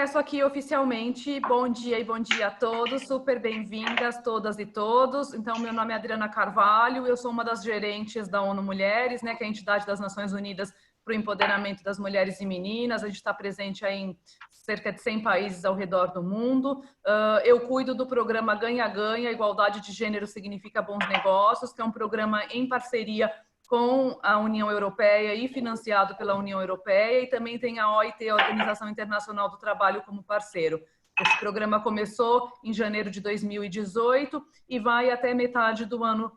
começo aqui oficialmente. Bom dia e bom dia a todos, super bem-vindas todas e todos. Então, meu nome é Adriana Carvalho, eu sou uma das gerentes da ONU Mulheres, né, que é a entidade das Nações Unidas para o empoderamento das mulheres e meninas. A gente está presente aí em cerca de 100 países ao redor do mundo. Eu cuido do programa Ganha-Ganha, Igualdade de Gênero Significa Bons Negócios, que é um programa em parceria com a União Europeia e financiado pela União Europeia, e também tem a OIT, a Organização Internacional do Trabalho, como parceiro. Esse programa começou em janeiro de 2018 e vai até metade do ano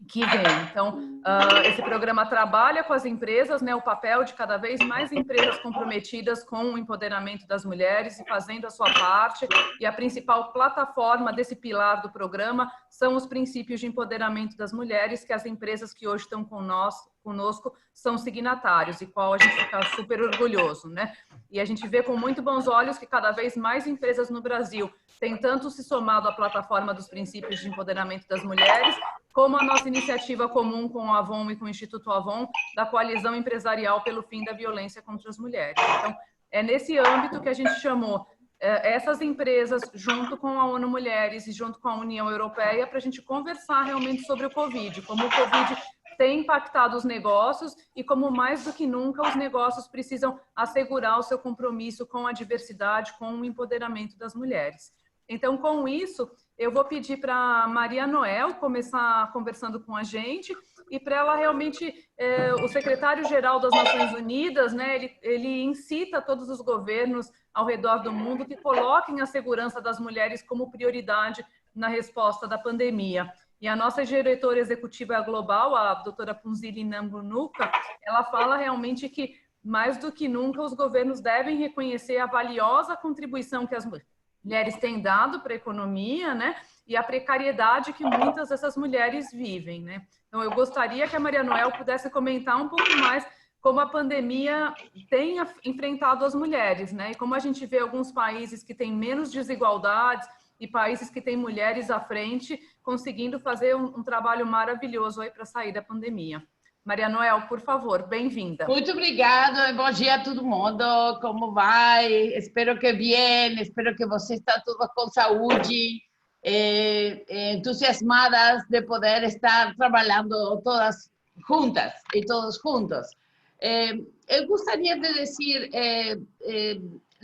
que vem. Então, esse programa trabalha com as empresas, né, o papel de cada vez mais empresas comprometidas com o empoderamento das mulheres e fazendo a sua parte, e a principal plataforma desse pilar do programa são os princípios de empoderamento das mulheres, que as empresas que hoje estão conosco são signatários, e qual a gente fica super orgulhoso, né? E a gente vê com muito bons olhos que cada vez mais empresas no Brasil têm tanto se somado à plataforma dos princípios de empoderamento das mulheres, como a nossa iniciativa comum com o Avon e com o Instituto Avon, da Coalizão Empresarial pelo Fim da Violência contra as Mulheres. Então, é nesse âmbito que a gente chamou essas empresas, junto com a ONU Mulheres e junto com a União Europeia, para a gente conversar realmente sobre o Covid, como o Covid tem impactado os negócios e como, mais do que nunca, os negócios precisam assegurar o seu compromisso com a diversidade, com o empoderamento das mulheres. Então, com isso, eu vou pedir para a Maria Noel começar conversando com a gente, e para ela realmente, o secretário-geral das Nações Unidas, né, ele incita todos os governos ao redor do mundo que coloquem a segurança das mulheres como prioridade na resposta da pandemia. E a nossa diretora executiva global, a doutora Phunzile Nambunuka, ela fala realmente que, mais do que nunca, os governos devem reconhecer a valiosa contribuição que as mulheres têm dado para a economia, né? E a precariedade que muitas dessas mulheres vivem, né? Então, eu gostaria que a Maria Noel pudesse comentar um pouco mais como a pandemia tem enfrentado as mulheres, né? E como a gente vê alguns países que têm menos desigualdades e países que têm mulheres à frente conseguindo fazer um trabalho maravilhoso aí para sair da pandemia. Maria Noel, por favor, bem-vinda. Muito obrigada, bom dia a todo mundo, como vai? Espero que bem, espero que você está todos com saúde, entusiasmadas de poder estar trabalhando todas juntas e todos juntos. Eu gostaria de dizer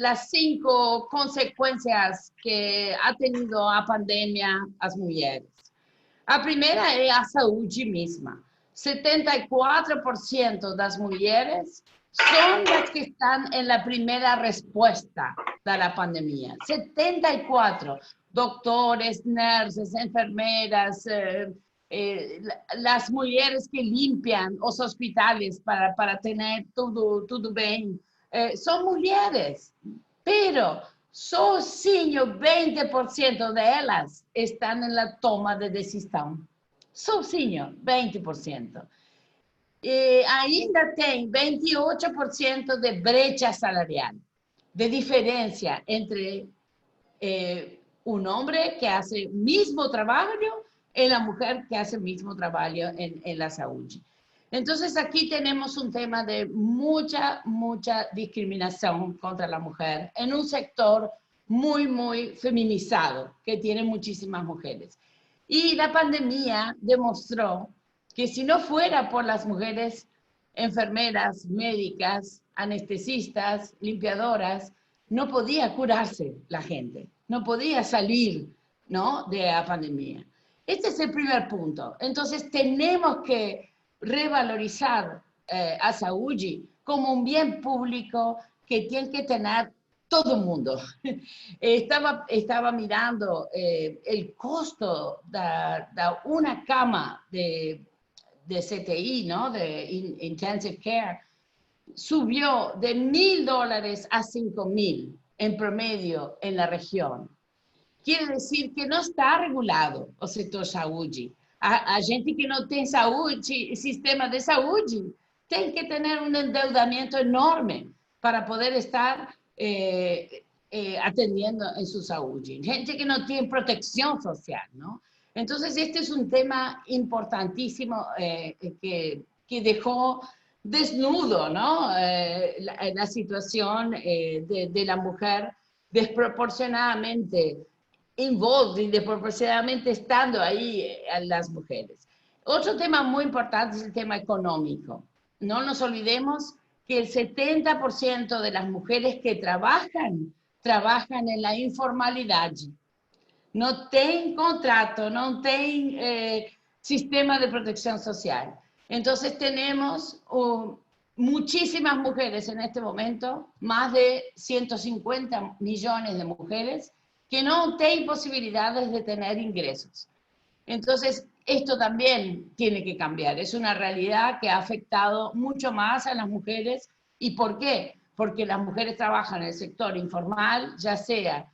as 5 consequências que ha tenido a pandemia às mulheres. A primeira é a saúde mesma. 74% das mulheres são as que estão na primeira resposta da pandemia. 74%. Doutores, nurses, enfermeiras, as mulheres que limpam os hospitais para ter tudo bem, são mulheres. Pero sozinho 20% delas estão na toma de decisão. Sozinho, 20%. E ainda tem 28% de brecha salarial, de diferença entre um homem que faz o mesmo trabalho e a mulher que faz o mesmo trabalho na saúde. Então, aqui temos um tema de muita discriminação contra a mulher em um sector muito feminizado, que tem muitíssimas mulheres. Y la pandemia demostró que si no fuera por las mujeres enfermeras, médicas, anestesistas, limpiadoras, no podía curarse la gente, no podía salir, ¿no?, de la pandemia. Este es el primer punto. Entonces tenemos que revalorizar a salud como un bien público que tiene que tener todo el mundo. Estaba mirando el costo de una cama de CTI, ¿no?, de Intensive Care, subió de $1,000 a $5,000 en promedio en la región. Quiere decir que no está regulado o sector salud. A gente que no tiene salud, sistema de salud, tiene que tener un endeudamiento enorme para poder estar atendiendo en su salud. Gente que no tiene protección social, ¿no? Entonces, este es un tema importantísimo que dejó desnudo, ¿no?, la situación de la mujer desproporcionadamente involved y desproporcionadamente estando ahí a las mujeres. Otro tema muy importante es el tema económico. No nos olvidemos que el 70% de las mujeres que trabajan en la informalidad. No tienen contrato, no tienen sistema de protección social. Entonces tenemos muchísimas mujeres en este momento, más de 150 millones de mujeres, que no tienen posibilidades de tener ingresos. Entonces, esto también tiene que cambiar. Es una realidad que ha afectado mucho más a las mujeres. ¿Y por qué? Porque las mujeres trabajan en el sector informal, ya sea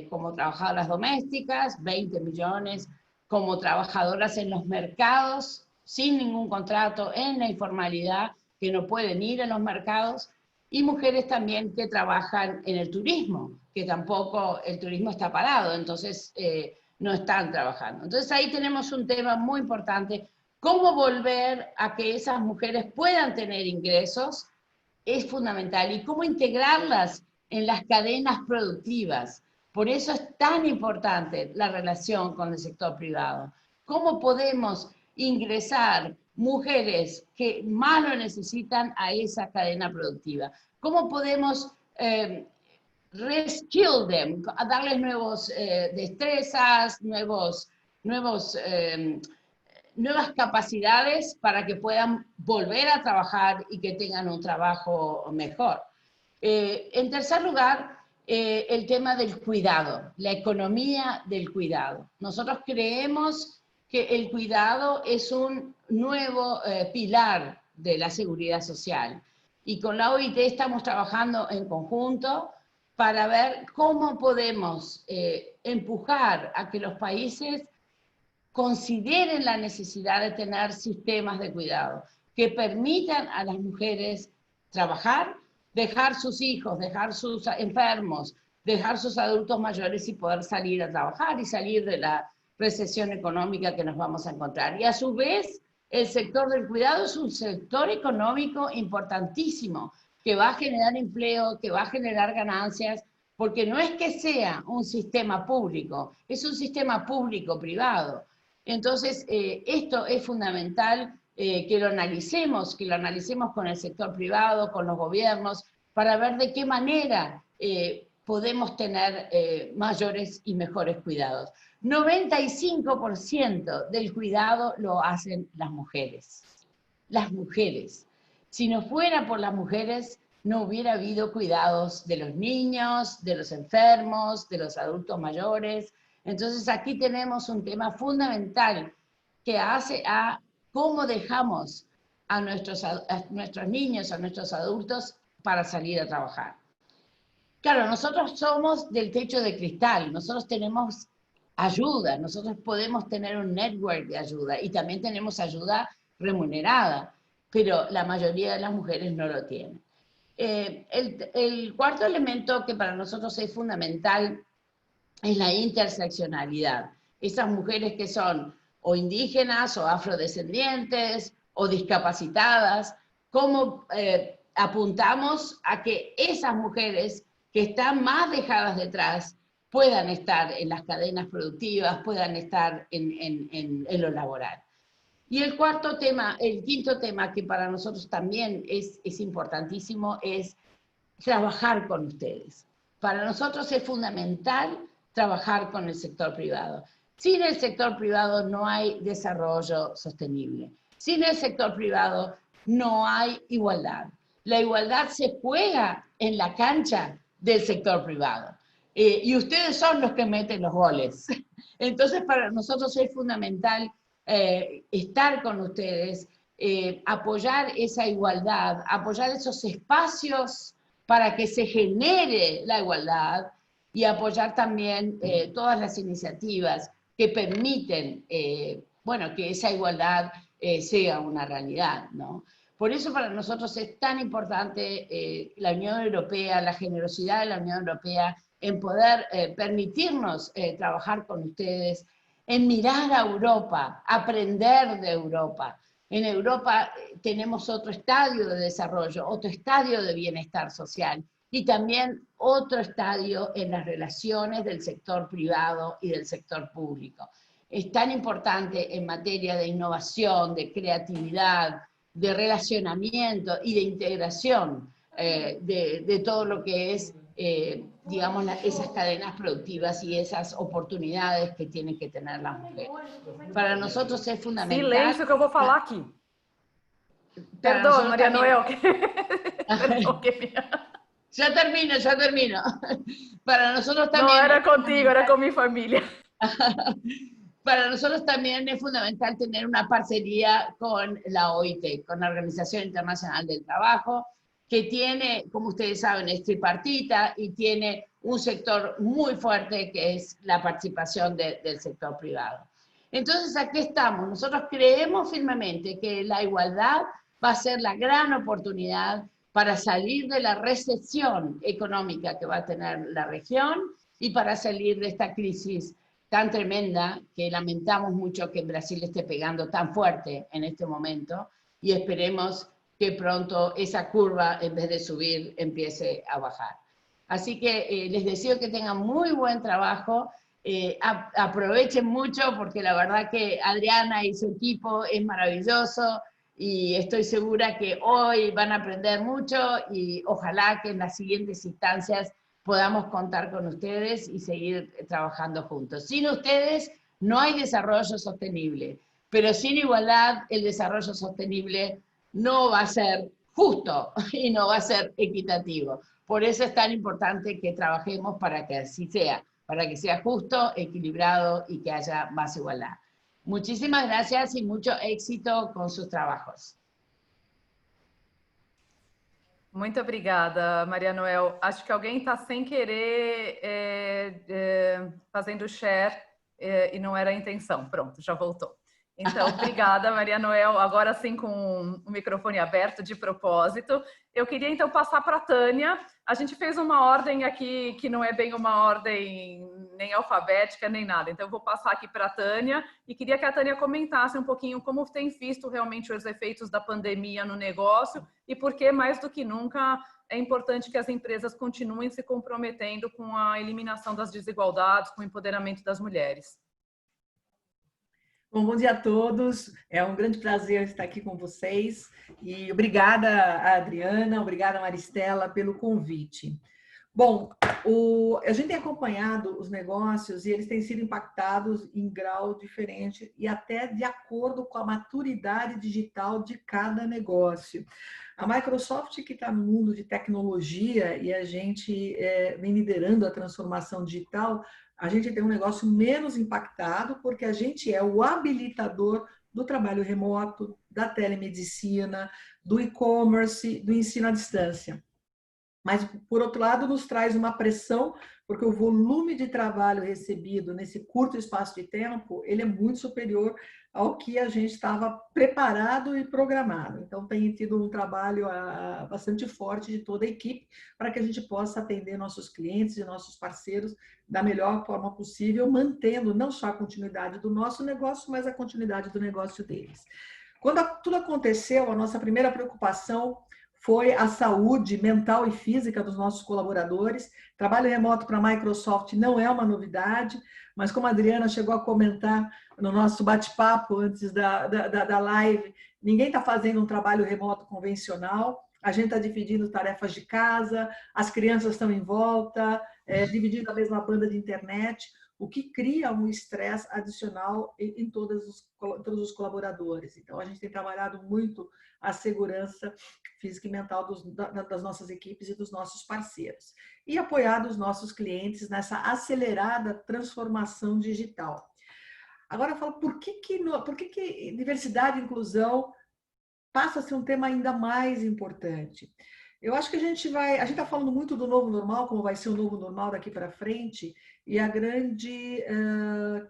como trabajadoras domésticas, 20 millones, como trabajadoras en los mercados, sin ningún contrato, en la informalidad, que no pueden ir a los mercados, y mujeres también que trabajan en el turismo, que tampoco el turismo está parado, entonces no están trabajando. Entonces ahí tenemos un tema muy importante, cómo volver a que esas mujeres puedan tener ingresos es fundamental, y cómo integrarlas en las cadenas productivas. Por eso es tan importante la relación con el sector privado. ¿Cómo podemos ingresar mujeres que más lo necesitan a esa cadena productiva? ¿Cómo podemos reskill them, a darles nuevos destrezas, nuevas capacidades para que puedan volver a trabajar y que tengan un trabajo mejor? En tercer lugar, el tema del cuidado, la economía del cuidado. Nosotros creemos que el cuidado es un nuevo pilar de la seguridad social. Y con la OIT estamos trabajando en conjunto para ver cómo podemos empujar a que los países consideren la necesidad de tener sistemas de cuidado que permitan a las mujeres trabajar, dejar sus hijos, dejar sus enfermos, dejar sus adultos mayores y poder salir a trabajar y salir de la recesión económica que nos vamos a encontrar. Y a su vez, el sector del cuidado es un sector económico importantísimo, que va a generar empleo, que va a generar ganancias, porque no es que sea un sistema público, es un sistema público-privado. Entonces, esto es fundamental que lo analicemos con el sector privado, con los gobiernos, para ver de qué manera podemos tener mayores y mejores cuidados. 95% del cuidado lo hacen las mujeres. Las mujeres. Si no fuera por las mujeres, no hubiera habido cuidados de los niños, de los enfermos, de los adultos mayores. Entonces aquí tenemos un tema fundamental que hace a cómo dejamos a nuestros niños, a nuestros adultos para salir a trabajar. Claro, nosotros somos del techo de cristal, nosotros tenemos ayuda, nosotros podemos tener un network de ayuda y también tenemos ayuda remunerada, pero la mayoría de las mujeres no lo tienen. El cuarto elemento que para nosotros es fundamental es la interseccionalidad. Esas mujeres que son o indígenas o afrodescendientes o discapacitadas, cómo apuntamos a que esas mujeres que están más dejadas detrás puedan estar en las cadenas productivas, puedan estar en lo laboral. Y el quinto tema que para nosotros también es importantísimo es trabajar con ustedes. Para nosotros es fundamental trabajar con el sector privado. Sin el sector privado no hay desarrollo sostenible. Sin el sector privado no hay igualdad. La igualdad se juega en la cancha del sector privado. Y ustedes son los que meten los goles. Entonces, para nosotros es fundamental estar con ustedes, apoyar esa igualdad, apoyar esos espacios para que se genere la igualdad y apoyar también todas las iniciativas que permiten, bueno, que esa igualdad sea una realidad, ¿no? Por eso para nosotros es tan importante la Unión Europea, la generosidad de la Unión Europea en poder permitirnos trabajar con ustedes, en mirar a Europa, aprender de Europa. En Europa tenemos otro estadio de desarrollo, otro estadio de bienestar social, y también otro estadio en las relaciones del sector privado y del sector público. Es tan importante en materia de innovación, de creatividad, de relacionamiento y de integración de todo lo que es, digamos, esas cadenas productivas y esas oportunidades que tienen que tener las mujeres. Para nosotros es fundamental. Silêncio que eu vou falar aqui. Perdão, Maria Noel. Perdão, que Ya termino, ya termino. Para nosotros también... No, era contigo, era con mi familia. Para nosotros también es fundamental tener una parcería con la OIT, con la Organización Internacional del Trabajo, que tiene, como ustedes saben, es tripartita y tiene un sector muy fuerte que es la participación del sector privado. Entonces, aquí estamos. Nosotros creemos firmemente que la igualdad va a ser la gran oportunidad para salir de la recesión económica que va a tener la región y para salir de esta crisis tan tremenda que lamentamos mucho que Brasil esté pegando tan fuerte en este momento y esperemos que pronto esa curva, en vez de subir, empiece a bajar. Así que les deseo que tengan muy buen trabajo, aprovechen mucho porque la verdad que Adriana y su equipo es maravilloso y estoy segura que hoy van a aprender mucho y ojalá que en las siguientes instancias podamos contar con ustedes y seguir trabajando juntos. Sin ustedes no hay desarrollo sostenible, pero sin igualdad el desarrollo sostenible no va a ser justo y no va a ser equitativo. Por eso es tan importante que trabajemos para que así sea, para que sea justo, equilibrado y que haya más igualdad. Muchísimas gracias y mucho éxito con sus trabajos. Muito obrigada, Maria Noel. Acho que alguém está sem querer fazendo share e não era a intenção. Pronto, já voltou. Então, obrigada, Maria Noel. Agora sim, com o microfone aberto de propósito. Eu queria, então, passar para a Tânia. A gente fez uma ordem aqui que não é bem uma ordem nem alfabética, nem nada. Então, eu vou passar aqui para a Tânia e queria que a Tânia comentasse um pouquinho como tem visto realmente os efeitos da pandemia no negócio e por que, mais do que nunca, é importante que as empresas continuem se comprometendo com a eliminação das desigualdades, com o empoderamento das mulheres. Bom dia a todos, é um grande prazer estar aqui com vocês e obrigada a Adriana, obrigada a Maristela pelo convite. Bom, a gente tem acompanhado os negócios e eles têm sido impactados em grau diferente e até de acordo com a maturidade digital de cada negócio. A Microsoft, que está no mundo de tecnologia e a gente vem liderando a transformação digital, a gente tem um negócio menos impactado porque a gente é o habilitador do trabalho remoto, da telemedicina, do e-commerce, do ensino à distância. Mas, por outro lado, nos traz uma pressão, porque o volume de trabalho recebido nesse curto espaço de tempo, ele é muito superior ao que a gente estava preparado e programado. Então, tem tido um trabalho bastante forte de toda a equipe para que a gente possa atender nossos clientes e nossos parceiros da melhor forma possível, mantendo não só a continuidade do nosso negócio, mas a continuidade do negócio deles. Quando tudo aconteceu, a nossa primeira preocupação foi a saúde mental e física dos nossos colaboradores. Trabalho remoto para a Microsoft não é uma novidade, mas como a Adriana chegou a comentar no nosso bate-papo antes da live, ninguém está fazendo um trabalho remoto convencional, a gente está dividindo tarefas de casa, as crianças estão em volta, dividindo a mesma banda de internet, o que cria um estresse adicional em todos os colaboradores. Então, a gente tem trabalhado muito a segurança física e mental das nossas equipes e dos nossos parceiros. E apoiado os nossos clientes nessa acelerada transformação digital. Agora, eu falo, por que diversidade e inclusão passa a ser um tema ainda mais importante? Eu acho que a gente está falando muito do novo normal, como vai ser o novo normal daqui para frente, e a grande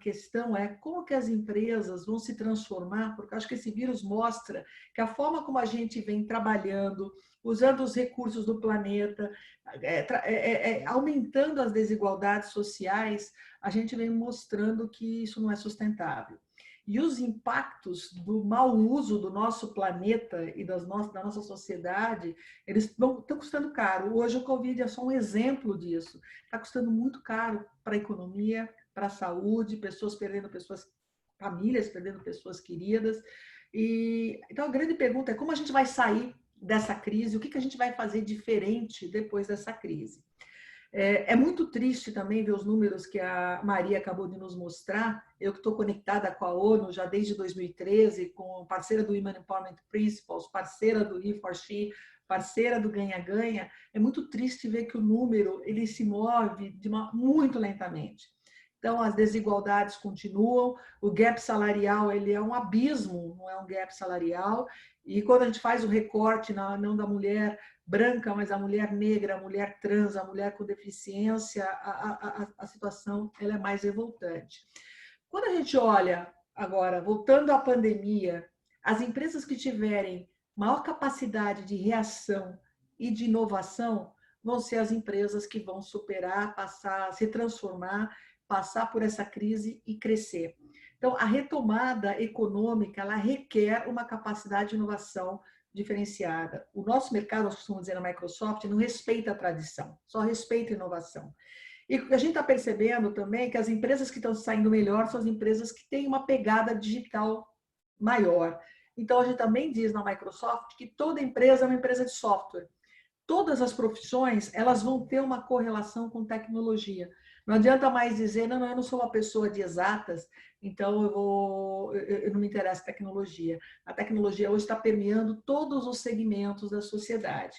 questão é como que as empresas vão se transformar, porque eu acho que esse vírus mostra que a forma como a gente vem trabalhando, usando os recursos do planeta, aumentando as desigualdades sociais, a gente vem mostrando que isso não é sustentável. e os impactos do mau uso do nosso planeta e da nossa sociedade, eles estão custando caro. Hoje o Covid é só um exemplo disso. Está custando muito caro para a economia, para a saúde, famílias perdendo pessoas queridas. Então a grande pergunta é como a gente vai sair dessa crise, o que a gente vai fazer diferente depois dessa crise. É muito triste também ver os números que a Maria acabou de nos mostrar. Eu que estou conectada com a ONU já desde 2013, com parceira do Women Empowerment Principles, parceira do He4She, parceira do Ganha-Ganha, é muito triste ver que o número ele se move muito lentamente. Então, as desigualdades continuam, o gap salarial ele é um abismo, não é um gap salarial, e quando a gente faz o recorte não da mulher branca, mas a mulher negra, a mulher trans, a mulher com deficiência, a situação ela é mais revoltante. Quando a gente olha agora, voltando à pandemia, as empresas que tiverem maior capacidade de reação e de inovação vão ser as empresas que vão superar, se transformar, passar por essa crise e crescer. Então, a retomada econômica, ela requer uma capacidade de inovação diferenciada. O nosso mercado, nós costumamos dizer na Microsoft, não respeita a tradição, só respeita a inovação. E a gente está percebendo também que as empresas que estão saindo melhor são as empresas que têm uma pegada digital maior. Então, a gente também diz na Microsoft que toda empresa é uma empresa de software. Todas as profissões, elas vão ter uma correlação com tecnologia. Não adianta mais dizer, não, eu não sou uma pessoa de exatas, então eu não me interessa tecnologia. A tecnologia hoje está permeando todos os segmentos da sociedade.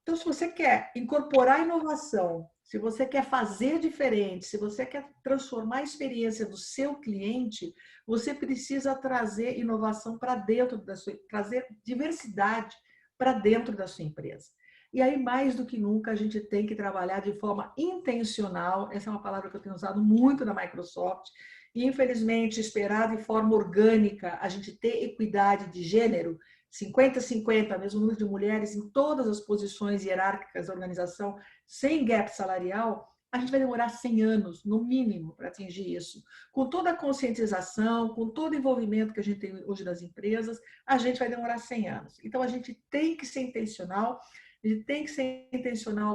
Então, se você quer incorporar inovação, se você quer fazer diferente, se você quer transformar a experiência do seu cliente, você precisa trazer inovação para dentro trazer diversidade para dentro da sua empresa. E aí, mais do que nunca, a gente tem que trabalhar de forma intencional. Essa é uma palavra que eu tenho usado muito na Microsoft. E, infelizmente, esperar de forma orgânica a gente ter equidade de gênero, 50-50, mesmo número de mulheres em todas as posições hierárquicas da organização, sem gap salarial, a gente vai demorar 100 anos, no mínimo, para atingir isso. Com toda a conscientização, com todo o envolvimento que a gente tem hoje das empresas, a gente vai demorar 100 anos. Então, a gente tem que ser intencional,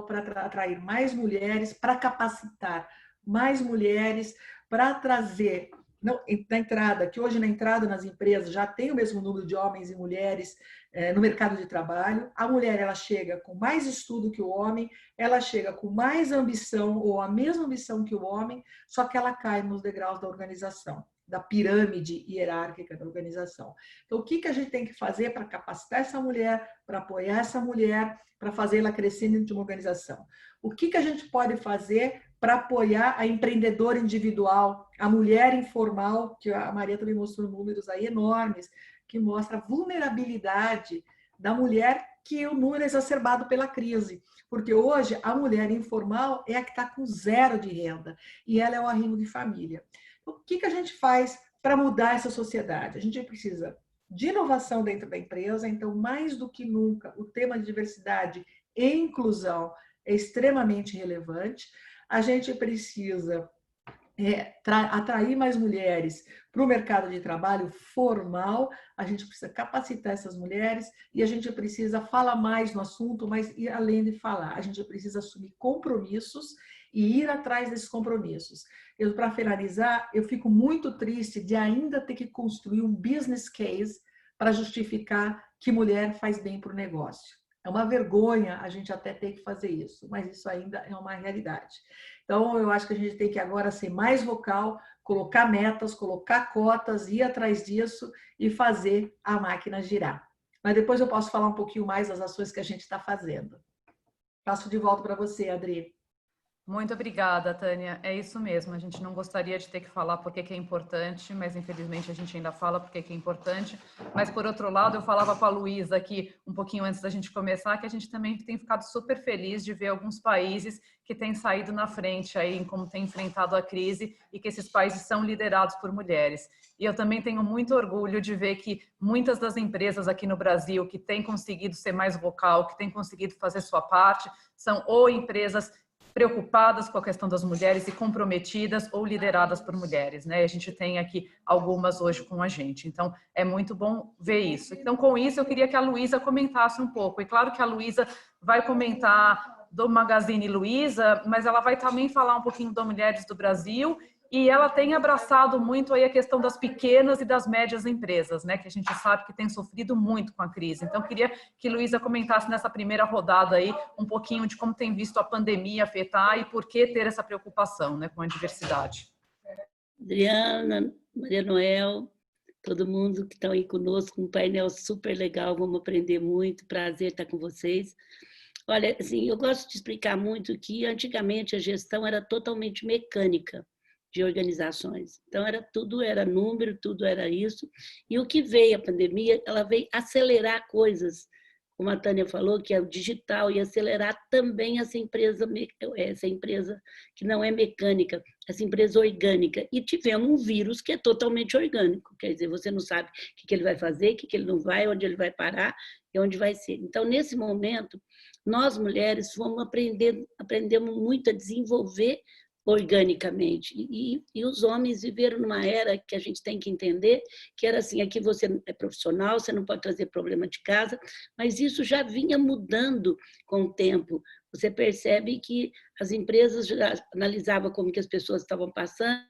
para atrair mais mulheres, para capacitar mais mulheres, para trazer na entrada, que hoje na entrada nas empresas já tem o mesmo número de homens e mulheres no mercado de trabalho. A mulher ela chega com mais estudo que o homem, ela chega com mais ambição ou a mesma ambição que o homem, só que ela cai nos degraus da organização, da pirâmide hierárquica da organização. Então, o que a gente tem que fazer para capacitar essa mulher, para apoiar essa mulher, para fazê-la crescer dentro de uma organização? O que a gente pode fazer para apoiar a empreendedora individual, a mulher informal, que a Maria também mostrou números aí enormes, que mostra a vulnerabilidade da mulher, que é o número exacerbado pela crise. Porque hoje a mulher informal é a que está com 0 de renda e ela é o arrimo de família. Então, o que a gente faz para mudar essa sociedade? A gente precisa de inovação dentro da empresa, então, mais do que nunca, o tema de diversidade e inclusão é extremamente relevante. A gente precisa atrair mais mulheres para o mercado de trabalho formal, a gente precisa capacitar essas mulheres e a gente precisa falar mais no assunto, mas e além de falar, a gente precisa assumir compromissos e ir atrás desses compromissos. Para finalizar, eu fico muito triste de ainda ter que construir um business case para justificar que mulher faz bem para o negócio. É uma vergonha a gente até ter que fazer isso, mas isso ainda é uma realidade. Então, eu acho que a gente tem que agora ser mais vocal, colocar metas, colocar cotas, ir atrás disso e fazer a máquina girar. Mas depois eu posso falar um pouquinho mais das ações que a gente está fazendo. Passo de volta para você, Adri. Muito obrigada, Tânia. É isso mesmo. A gente não gostaria de ter que falar porque que é importante, mas infelizmente a gente ainda fala porque que é importante. Mas, por outro lado, eu falava com a Luísa aqui um pouquinho antes da gente começar que a gente também tem ficado super feliz de ver alguns países que têm saído na frente aí em como tem enfrentado a crise e que esses países são liderados por mulheres. E eu também tenho muito orgulho de ver que muitas das empresas aqui no Brasil que têm conseguido ser mais vocal, que têm conseguido fazer sua parte, são ou empresas preocupadas com a questão das mulheres e comprometidas ou lideradas por mulheres, né? A gente tem aqui algumas hoje com a gente, então é muito bom ver isso. Então, com isso, eu queria que a Luísa comentasse um pouco, e claro que a Luísa vai comentar do Magazine Luiza, mas ela vai também falar um pouquinho das Mulheres do Brasil, e ela tem abraçado muito aí a questão das pequenas e das médias empresas, né, que a gente sabe que tem sofrido muito com a crise. Então, queria que Luísa comentasse nessa primeira rodada aí um pouquinho de como tem visto a pandemia afetar e por que ter essa preocupação, né, com a diversidade. Adriana, Maria Noel, todo mundo que está aí conosco, um painel super legal, vamos aprender muito, prazer estar com vocês. Olha, assim, eu gosto de explicar muito que antigamente a gestão era totalmente mecânica de organizações. Então, tudo era número, tudo era isso. E o que veio a pandemia, ela veio acelerar coisas, como a Tânia falou, que é o digital, e acelerar também essa empresa que não é mecânica, essa empresa orgânica. E tivemos um vírus que é totalmente orgânico, quer dizer, você não sabe o que ele vai fazer, o que ele não vai, onde ele vai parar e onde vai ser. Então, nesse momento, nós mulheres aprendemos muito a desenvolver organicamente. E os homens viveram numa era que a gente tem que entender que era assim, aqui você é profissional, você não pode trazer problema de casa, mas isso já vinha mudando com o tempo. Você percebe que as empresas já analisavam como que as pessoas estavam passando,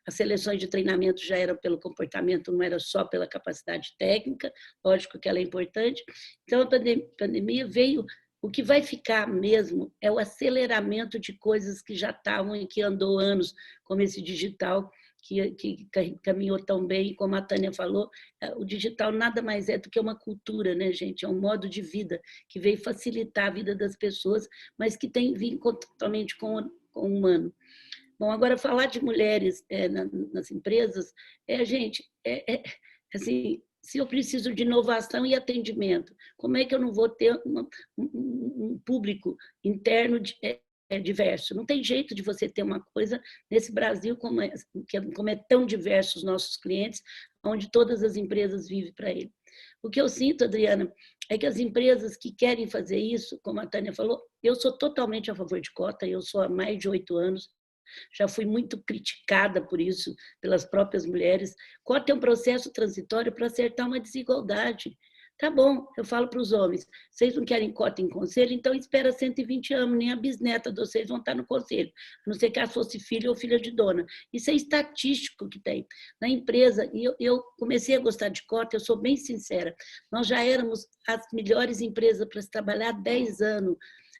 as seleções de treinamento já eram pelo comportamento, não era só pela capacidade técnica, lógico que ela é importante. Então, a pandemia veio. O que vai ficar mesmo é o aceleramento de coisas que já estavam e que andou anos, como esse digital, que caminhou tão bem, como a Tânia falou, o digital nada mais é do que uma cultura, né, gente? É um modo de vida que veio facilitar a vida das pessoas, mas que tem vínculo totalmente com o humano. Bom, agora falar de mulheres nas empresas, gente, assim, se eu preciso de inovação e atendimento, como é que eu não vou ter um público interno diverso? Não tem jeito de você ter uma coisa nesse Brasil como é tão diverso os nossos clientes, onde todas as empresas vivem para ele. O que eu sinto, Adriana, é que as empresas que querem fazer isso, como a Tânia falou, eu sou totalmente a favor de cota, eu sou há mais de 8 anos, já fui muito criticada por isso, pelas próprias mulheres. Cota é um processo transitório para acertar uma desigualdade. Tá bom, eu falo para os homens, vocês não querem cota em conselho, então espera 120 anos, nem a bisneta de vocês vão estar no conselho, a não ser que ela fosse filha ou filha de dona. Isso é estatístico que tem. Na empresa, e eu comecei a gostar de cota, eu sou bem sincera, nós já éramos as melhores empresas para se trabalhar há 10 anos,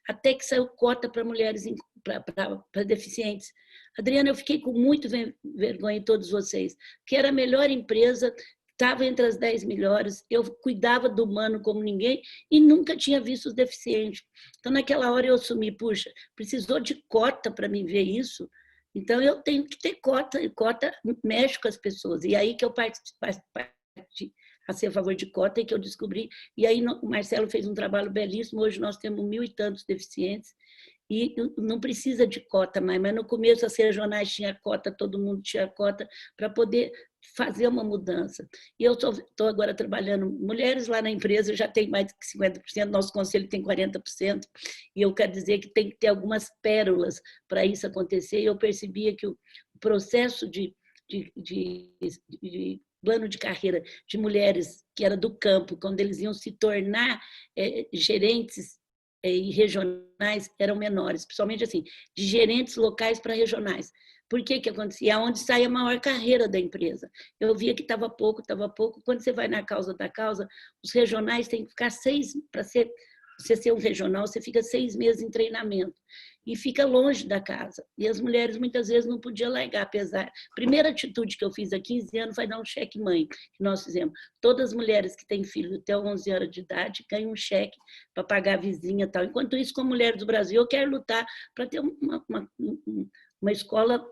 até que saiu cota para mulheres, para deficientes. Adriana, eu fiquei com muito vergonha em todos vocês, que era a melhor empresa, estava entre as 10 melhores, eu cuidava do humano como ninguém e nunca tinha visto os deficientes. Então, naquela hora eu assumi, puxa, precisou de cota para me ver isso, então eu tenho que ter cota, e cota mexe com as pessoas. E aí que eu parti a ser a favor de cota e que eu descobri. E aí o Marcelo fez um trabalho belíssimo, hoje nós temos 1.000 e tantos deficientes, e não precisa de cota mais, mas no começo as regionais tinham cota, todo mundo tinha cota, para poder fazer uma mudança. E eu estou agora trabalhando, mulheres lá na empresa já tem mais de 50%, nosso conselho tem 40%, e eu quero dizer que tem que ter algumas pérolas para isso acontecer, e eu percebia que o processo de plano de carreira de mulheres que era do campo, quando eles iam se tornar gerentes e regionais, eram menores, principalmente assim, de gerentes locais para regionais. Por que acontecia? É onde sai a maior carreira da empresa. Eu via que estava pouco. Quando você vai na causa da causa, os regionais têm que ficar 6, para você ser um regional, você fica 6 meses em treinamento e fica longe da casa. E as mulheres muitas vezes não podiam largar, apesar. A primeira atitude que eu fiz há 15 anos foi dar um cheque-mãe, que nós fizemos. Todas as mulheres que têm filho até 11 anos de idade ganham um cheque para pagar a vizinha e tal. Enquanto isso, como mulher do Brasil, eu quero lutar para ter uma escola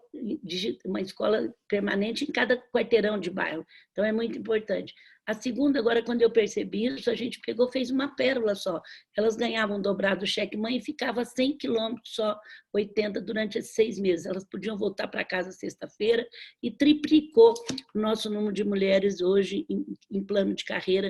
permanente em cada quarteirão de bairro. Então, é muito importante. A segunda, agora, quando eu percebi isso, a gente pegou, fez uma pérola só. Elas ganhavam dobrado o cheque-mãe e ficava 100 quilômetros só, 80 durante esses 6 meses. Elas podiam voltar para casa sexta-feira e triplicou o nosso número de mulheres hoje em plano de carreira,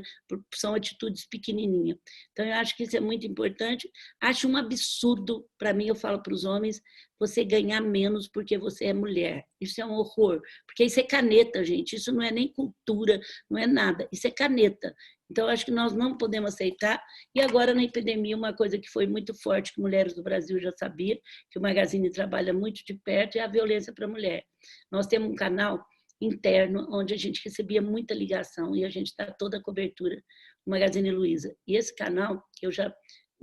são atitudes pequenininhas. Então, eu acho que isso é muito importante. Acho um absurdo, para mim, eu falo para os homens, você ganhar menos porque você é mulher. Isso é um horror, porque isso é caneta, gente. Isso não é nem cultura, não é nada. Isso é caneta. Então, acho que nós não podemos aceitar. E agora, na epidemia, uma coisa que foi muito forte, que mulheres do Brasil já sabiam, que o Magazine trabalha muito de perto, é a violência para a mulher. Nós temos um canal interno, onde a gente recebia muita ligação e a gente dá toda a cobertura, o Magazine Luiza. E esse canal, eu já...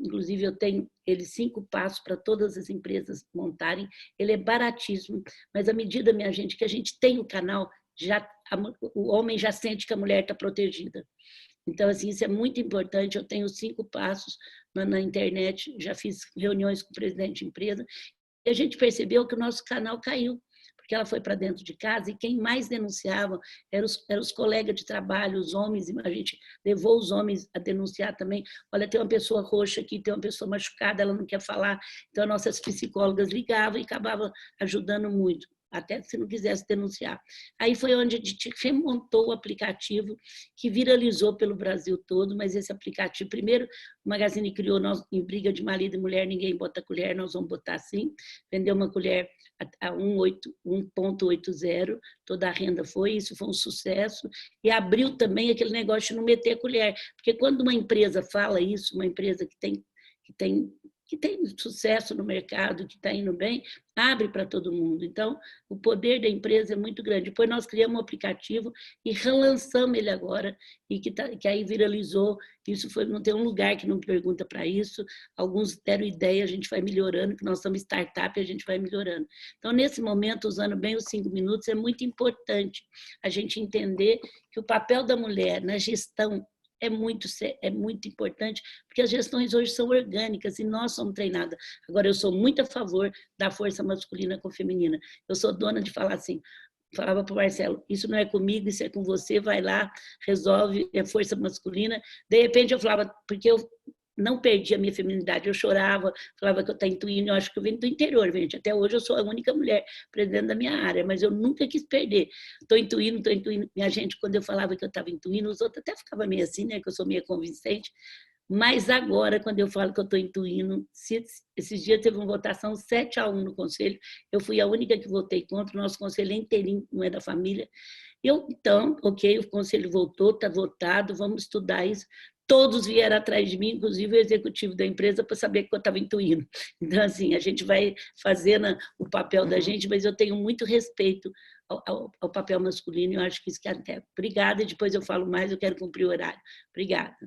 Inclusive, eu tenho ele 5 passos para todas as empresas montarem. Ele é baratíssimo, mas à medida, minha gente, que a gente tem o canal, o homem já sente que a mulher está protegida. Então, assim, isso é muito importante. Eu tenho 5 passos na internet, já fiz reuniões com o presidente de empresa, e a gente percebeu que o nosso canal caiu, porque ela foi para dentro de casa e quem mais denunciava eram os colegas de trabalho, os homens, a gente levou os homens a denunciar também. Olha, tem uma pessoa roxa aqui, tem uma pessoa machucada, ela não quer falar. Então, nossas psicólogas ligavam e acabavam ajudando muito, até se não quisesse denunciar. Aí foi onde a gente remontou o aplicativo, que viralizou pelo Brasil todo, mas esse aplicativo, primeiro, o Magazine criou, nós, em briga de marido e mulher, ninguém bota colher, nós vamos botar assim, vendeu uma colher a 1,80, toda a renda foi, isso foi um sucesso, e abriu também aquele negócio de não meter a colher, porque quando uma empresa fala isso, uma empresa que tem sucesso no mercado, que está indo bem, abre para todo mundo. Então, o poder da empresa é muito grande. Depois nós criamos um aplicativo e relançamos ele agora, e que aí viralizou. Isso foi, não tem um lugar que não pergunta para isso. Alguns deram ideia, a gente vai melhorando, que nós somos startup e a gente vai melhorando. Então, nesse momento, usando bem os 5 minutos, é muito importante a gente entender que o papel da mulher na gestão é muito importante, porque as gestões hoje são orgânicas e nós somos treinadas. Agora, eu sou muito a favor da força masculina com feminina. Eu sou dona de falar assim, falava para o Marcelo, isso não é comigo, isso é com você, vai lá, resolve, é força masculina. De repente eu falava, porque eu não perdi a minha feminilidade, eu chorava, falava que eu estava intuindo, eu acho que eu venho do interior, gente. Até hoje eu sou a única mulher presidente da minha área, mas eu nunca quis perder. Estou intuindo. Minha gente, quando eu falava que eu estava intuindo, os outros até ficavam meio assim, né, que eu sou meio convincente. Mas agora, quando eu falo que eu estou intuindo, esses dias teve uma votação 7-1 no conselho, eu fui a única que votei contra, o nosso conselho é inteirinho, não é da família. Então, ok, o conselho voltou, está votado, vamos estudar isso. Todos vieram atrás de mim, inclusive o executivo da empresa, para saber que eu estava intuindo. Então, assim, a gente vai fazendo o papel da gente, mas eu tenho muito respeito ao papel masculino, e eu acho que isso que até. Obrigada, e depois eu falo mais, eu quero cumprir o horário. Obrigada.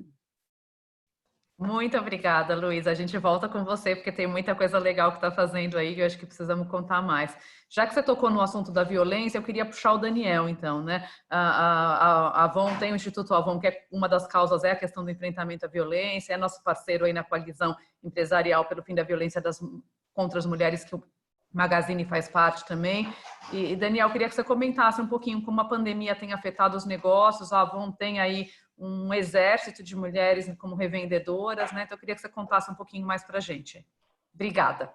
Muito obrigada, Luísa. A gente volta com você, porque tem muita coisa legal que está fazendo aí, que eu acho que precisamos contar mais. Já que você tocou no assunto da violência, eu queria puxar o Daniel, então, né? A Avon tem o Instituto Avon, que é uma das causas é a questão do enfrentamento à violência, é nosso parceiro aí na coalizão empresarial pelo fim da violência contra as mulheres, que o Magazine faz parte também. E, Daniel, queria que você comentasse um pouquinho como a pandemia tem afetado os negócios. A Avon tem aí um exército de mulheres como revendedoras, né? Então, eu queria que você contasse um pouquinho mais para a gente. Obrigada.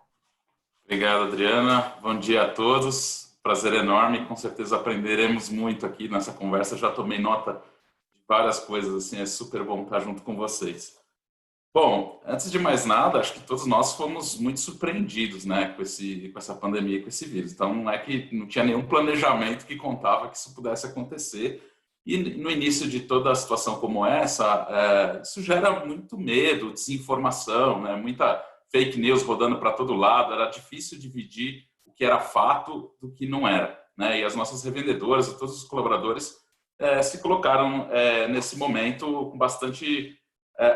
Obrigado, Adriana. Bom dia a todos. Prazer enorme. Com certeza aprenderemos muito aqui nessa conversa. Já tomei nota de várias coisas, assim, é super bom estar junto com vocês. Bom, antes de mais nada, acho que todos nós fomos muito surpreendidos, né, com essa pandemia, com esse vírus. Então, não é que não tinha nenhum planejamento que contava que isso pudesse acontecer. E no início de toda a situação como essa, isso gera muito medo, desinformação, né? Muita fake news rodando para todo lado, era difícil dividir o que era fato do que não era, né? E as nossas revendedoras e todos os colaboradores se colocaram nesse momento com bastante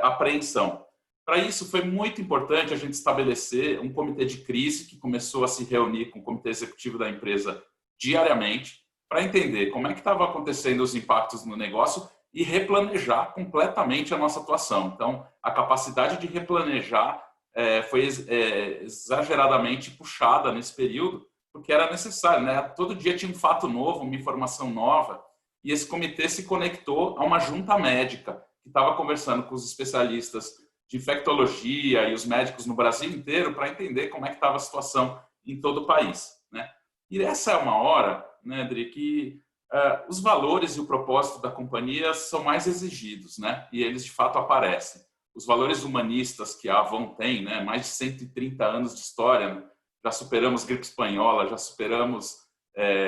apreensão. Para isso, foi muito importante a gente estabelecer um comitê de crise que começou a se reunir com o comitê executivo da empresa diariamente, para entender como é que estava acontecendo os impactos no negócio e replanejar completamente a nossa atuação. Então, a capacidade de replanejar foi exageradamente puxada nesse período, porque era necessário, né? Todo dia tinha um fato novo, uma informação nova, e esse comitê se conectou a uma junta médica que estava conversando com os especialistas de infectologia e os médicos no Brasil inteiro para entender como é que estava a situação em todo o país, né? E essa é uma hora, né, Adri, que os valores e o propósito da companhia são mais exigidos, né? E eles de fato aparecem. Os valores humanistas que a Avon tem, né? Mais de 130 anos de história, né? Já superamos gripe espanhola, já superamos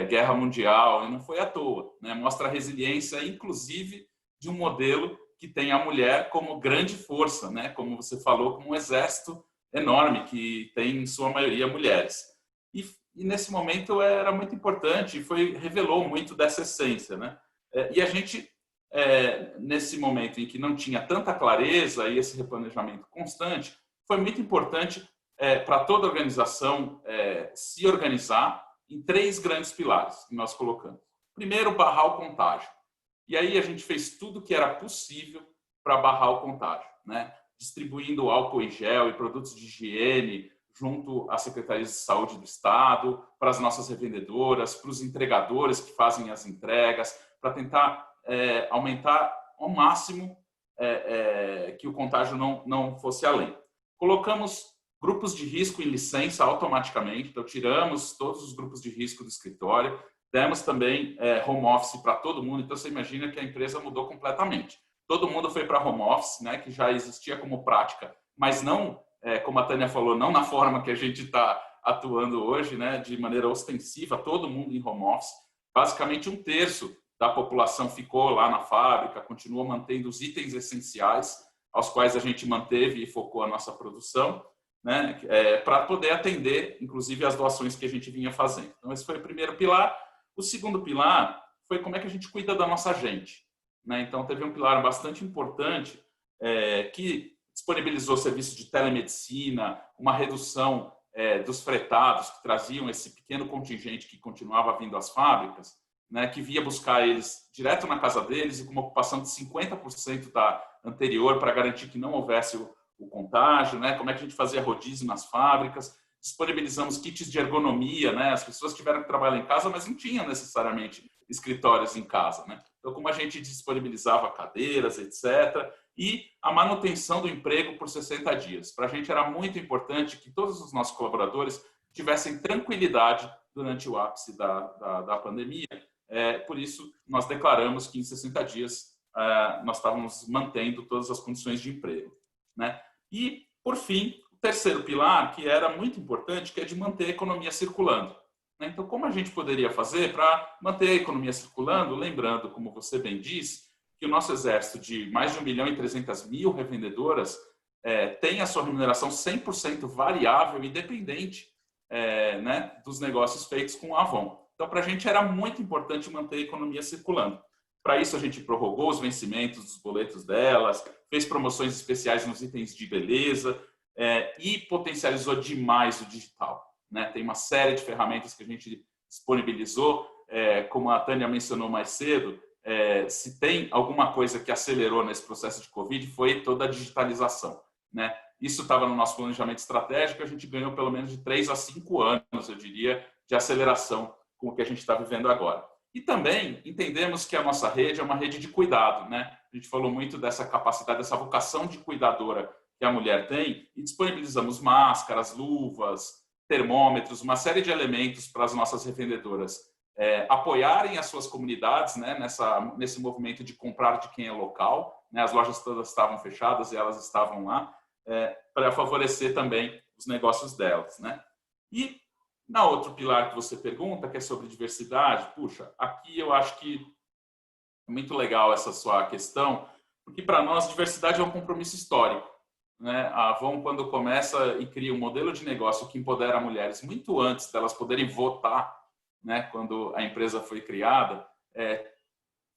guerra mundial, e não foi à toa, né? Mostra a resiliência, inclusive, de um modelo que tem a mulher como grande força, né? Como você falou, como um exército enorme que tem, em sua maioria, mulheres. E nesse momento era muito importante e revelou muito dessa essência, né? E a gente, nesse momento em que não tinha tanta clareza e esse replanejamento constante, foi muito importante para toda a organização se organizar em 3 grandes pilares que nós colocamos. Primeiro, barrar o contágio. E aí a gente fez tudo que era possível para barrar o contágio, né? Distribuindo álcool em gel e produtos de higiene junto às secretarias de saúde do estado, para as nossas revendedoras, para os entregadores que fazem as entregas, para tentar aumentar ao máximo que o contágio não fosse além. Colocamos grupos de risco em licença automaticamente, então tiramos todos os grupos de risco do escritório, demos também home office para todo mundo, então você imagina que a empresa mudou completamente. Todo mundo foi para home office, né, que já existia como prática, mas não, como a Tânia falou, não na forma que a gente está atuando hoje, né, de maneira ostensiva, todo mundo em home office. Basicamente 1/3 da população ficou lá na fábrica, continuou mantendo os itens essenciais, aos quais a gente manteve e focou a nossa produção, né, para poder atender, inclusive, as doações que a gente vinha fazendo. Então, esse foi o primeiro pilar. O segundo pilar foi como é que a gente cuida da nossa gente, né? Então, teve um pilar bastante importante que disponibilizou serviço de telemedicina, uma redução dos fretados que traziam esse pequeno contingente que continuava vindo às fábricas, né, que via buscar eles direto na casa deles e com uma ocupação de 50% da anterior para garantir que não houvesse o contágio, né? Como é que a gente fazia rodízio nas fábricas, disponibilizamos kits de ergonomia, né? As pessoas tiveram que trabalhar em casa, mas não tinham necessariamente escritórios em casa, né? Então, como a gente disponibilizava cadeiras, etc., e a manutenção do emprego por 60 dias. Para a gente era muito importante que todos os nossos colaboradores tivessem tranquilidade durante o ápice da pandemia. Por isso, nós declaramos que em 60 dias nós estávamos mantendo todas as condições de emprego, né? E, por fim, o terceiro pilar, que era muito importante, que é de manter a economia circulando. Então, como a gente poderia fazer para manter a economia circulando? Lembrando, como você bem disse, que o nosso exército de mais de 1.300.000 revendedoras tem a sua remuneração 100% variável e dependente né, dos negócios feitos com a Avon. Então, para a gente era muito importante manter a economia circulando. Para isso, a gente prorrogou os vencimentos dos boletos delas, fez promoções especiais nos itens de beleza e potencializou demais o digital, né? Tem uma série de ferramentas que a gente disponibilizou, como a Tânia mencionou mais cedo, se tem alguma coisa que acelerou nesse processo de Covid, foi toda a digitalização, né? Isso estava no nosso planejamento estratégico, a gente ganhou pelo menos de 3 a 5 anos, eu diria, de aceleração com o que a gente está vivendo agora. E também entendemos que a nossa rede é uma rede de cuidado, né? A gente falou muito dessa capacidade, dessa vocação de cuidadora que a mulher tem, e disponibilizamos máscaras, luvas, termômetros, uma série de elementos para as nossas revendedoras apoiarem as suas comunidades, né, nesse movimento de comprar de quem é local, né? As lojas todas estavam fechadas e elas estavam lá, para favorecer também os negócios delas, né? E na outro pilar que você pergunta, que é sobre diversidade, puxa, aqui eu acho que é muito legal essa sua questão, porque para nós diversidade é um compromisso histórico, né? A Avon, quando começa e cria um modelo de negócio que empodera mulheres muito antes delas poderem votar, né, quando a empresa foi criada,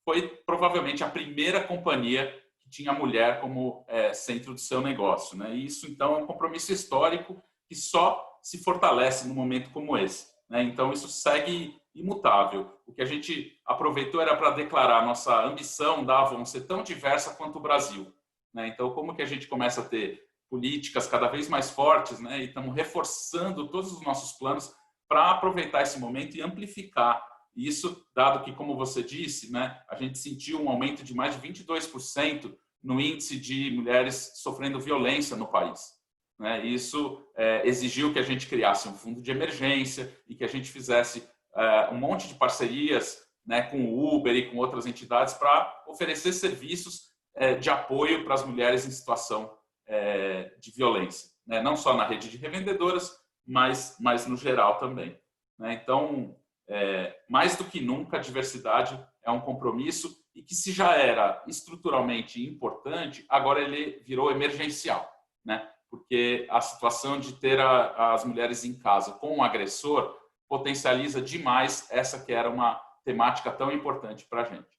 foi provavelmente a primeira companhia que tinha a mulher como centro do seu negócio, né? E isso, então, é um compromisso histórico que só se fortalece num momento como esse, né? Então, isso segue imutável. O que a gente aproveitou era para declarar a nossa ambição da Avon ser tão diversa quanto o Brasil, né? Então, como que a gente começa a ter políticas cada vez mais fortes, né? E estamos reforçando todos os nossos planos para aproveitar esse momento e amplificar E isso, dado que, como você disse, né, a gente sentiu um aumento de mais de 22% no índice de mulheres sofrendo violência no país. Né? Isso exigiu que a gente criasse um fundo de emergência e que a gente fizesse um monte de parcerias, né, com o Uber e com outras entidades para oferecer serviços de apoio para as mulheres em situação de violência, né? Não só na rede de revendedoras, mas no geral também. Né? Então, mais do que nunca, a diversidade é um compromisso e que, se já era estruturalmente importante, agora ele virou emergencial, né? Porque a situação de ter as mulheres em casa com o agressor potencializa demais essa que era uma temática tão importante para a gente.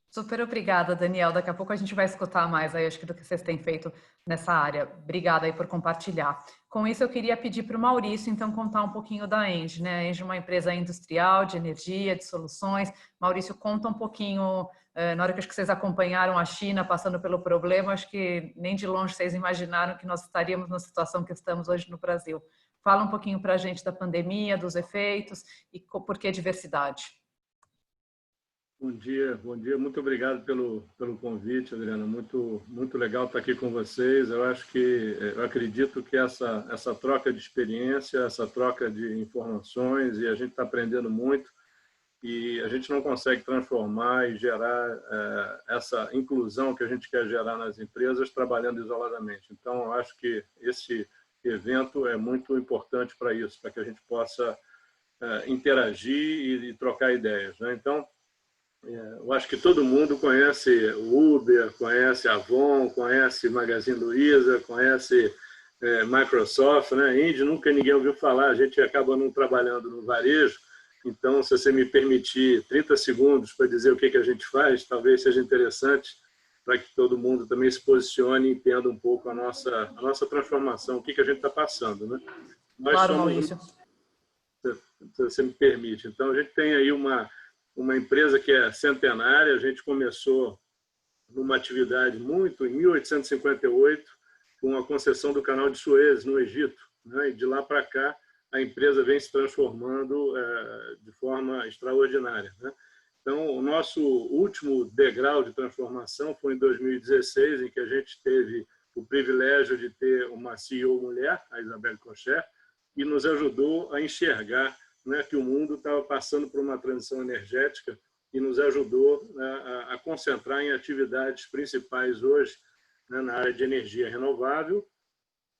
Super obrigada, Daniel. Daqui a pouco a gente vai escutar mais aí, acho que do que vocês têm feito nessa área. Obrigada aí por compartilhar. Com isso, eu queria pedir para o Maurício, então, contar um pouquinho da Engie, né? A Engie é uma empresa industrial de energia, de soluções. Maurício, conta um pouquinho, na hora que acho que vocês acompanharam a China passando pelo problema, acho que nem de longe vocês imaginaram que nós estaríamos na situação que estamos hoje no Brasil. Fala um pouquinho para a gente da pandemia, dos efeitos e por que diversidade. Bom dia. Muito obrigado pelo convite, Adriana. Muito legal estar aqui com vocês. Eu acredito que essa troca de experiência, essa troca de informações, e a gente está aprendendo muito, e a gente não consegue transformar e gerar essa inclusão que a gente quer gerar nas empresas trabalhando isoladamente. Então, eu acho que esse evento é muito importante para isso, para que a gente possa interagir e trocar ideias, né? Então, eu acho que todo mundo conhece o Uber, conhece a Avon, conhece Magazine Luiza, conhece Microsoft, né? Engie nunca ninguém ouviu falar, a gente acaba não trabalhando no varejo, então, se você me permitir 30 segundos para dizer o que a gente faz, talvez seja interessante para que todo mundo também se posicione e entenda um pouco a nossa transformação, o que a gente está passando, né? Claro, Maurício. Se você me permite. Então, a gente tem aí uma empresa que é centenária. A gente começou numa atividade em 1858, com a concessão do Canal de Suez, no Egito, né? E de lá para cá, a empresa vem se transformando de forma extraordinária, né? Então, o nosso último degrau de transformação foi em 2016, em que a gente teve o privilégio de ter uma CEO mulher, a Isabelle Cocher, e nos ajudou a enxergar, né, que o mundo estava passando por uma transição energética, e nos ajudou a concentrar em atividades principais hoje, né, na área de energia renovável,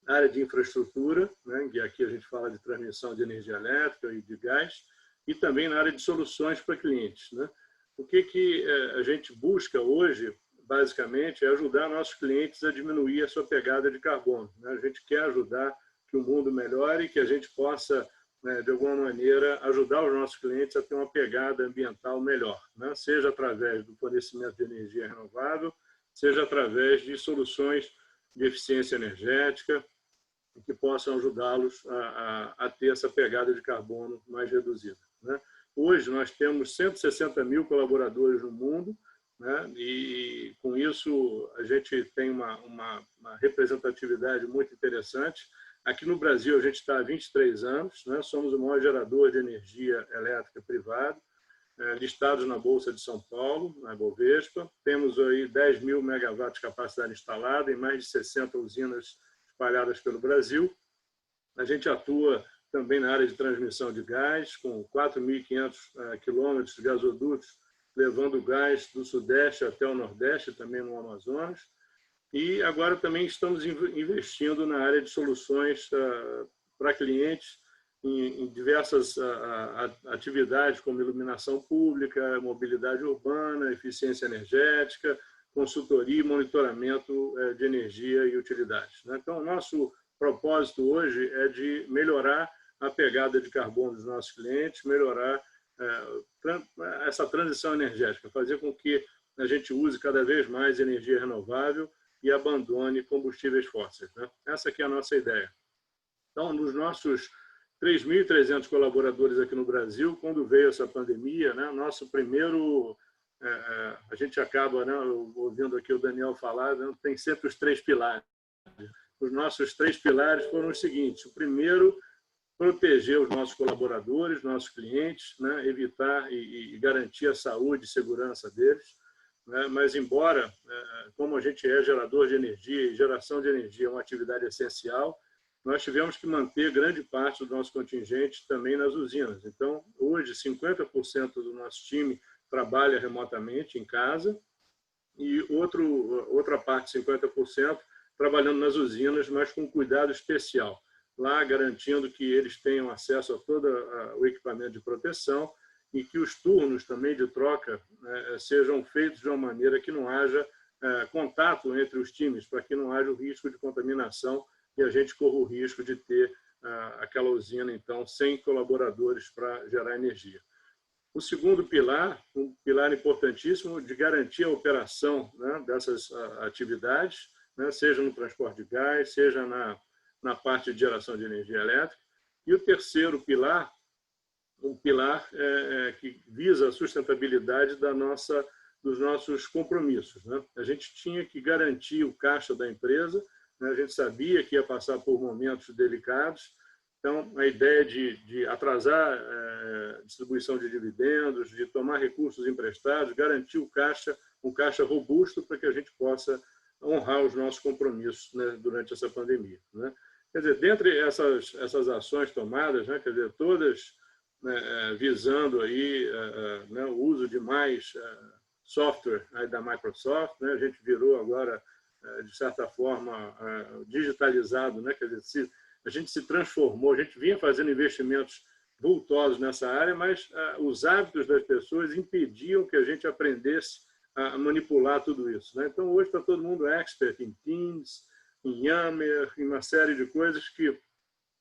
na área de infraestrutura, né, que aqui a gente fala de transmissão de energia elétrica e de gás, e também na área de soluções para clientes, né? O que a gente busca hoje, basicamente, é ajudar nossos clientes a diminuir a sua pegada de carbono, né? A gente quer ajudar que o mundo melhore, que a gente possa, de alguma maneira, ajudar os nossos clientes a ter uma pegada ambiental melhor, né? Seja através do fornecimento de energia renovável, seja através de soluções de eficiência energética que possam ajudá-los a ter essa pegada de carbono mais reduzida, né? Hoje, nós temos 160 mil colaboradores no mundo, né? E, com isso, a gente tem uma representatividade muito interessante. Aqui no Brasil, a gente está há 23 anos, né? Somos o maior gerador de energia elétrica privado, listados na Bolsa de São Paulo, na Bovespa. Temos aí 10 mil megawatts de capacidade instalada em mais de 60 usinas espalhadas pelo Brasil. A gente atua também na área de transmissão de gás, com 4.500 quilômetros de gasodutos, levando gás do Sudeste até o Nordeste, também no Amazonas. E agora também estamos investindo na área de soluções para clientes em diversas atividades, como iluminação pública, mobilidade urbana, eficiência energética, consultoria e monitoramento de energia e utilidades. Então, o nosso propósito hoje é de melhorar a pegada de carbono dos nossos clientes, melhorar essa transição energética, fazer com que a gente use cada vez mais energia renovável e abandone combustíveis fósseis, né? Essa aqui é a nossa ideia. Então, nos nossos 3.300 colaboradores aqui no Brasil, quando veio essa pandemia, né, nosso primeiro... a gente acaba, né, ouvindo aqui o Daniel falar, né, tem sempre os 3 pilares. Os nossos 3 pilares foram os seguintes. O primeiro, proteger os nossos colaboradores, nossos clientes, né? Evitar e garantir a saúde e segurança deles. Né? Mas, embora, como a gente é gerador de energia e geração de energia é uma atividade essencial, nós tivemos que manter grande parte do nosso contingente também nas usinas. Então, hoje, 50% do nosso time trabalha remotamente em casa e outra parte, 50%, trabalhando nas usinas, mas com cuidado especial, lá garantindo que eles tenham acesso a todo o equipamento de proteção e que os turnos também de troca sejam feitos de uma maneira que não haja contato entre os times, para que não haja o risco de contaminação e a gente corra o risco de ter aquela usina, então, sem colaboradores para gerar energia. O segundo pilar, um pilar importantíssimo, de garantir a operação, né, dessas atividades, né, seja no transporte de gás, seja na parte de geração de energia elétrica. E o terceiro pilar, um pilar que visa a sustentabilidade dos nossos compromissos. Né? A gente tinha que garantir o caixa da empresa, né? A gente sabia que ia passar por momentos delicados, então a ideia de atrasar a distribuição de dividendos, de tomar recursos emprestados, garantir um caixa robusto para que a gente possa honrar os nossos compromissos, né, durante essa pandemia. Né? Quer dizer, dentre essas ações tomadas, né, quer dizer, todas, né, visando aí, né, o uso de mais software aí da Microsoft, né, a gente virou agora, de certa forma, digitalizado, né, quer dizer, a gente se transformou, a gente vinha fazendo investimentos vultosos nessa área, mas os hábitos das pessoas impediam que a gente aprendesse a manipular tudo isso. Né? Então, hoje está todo mundo expert em Teams, em Yammer, em uma série de coisas que,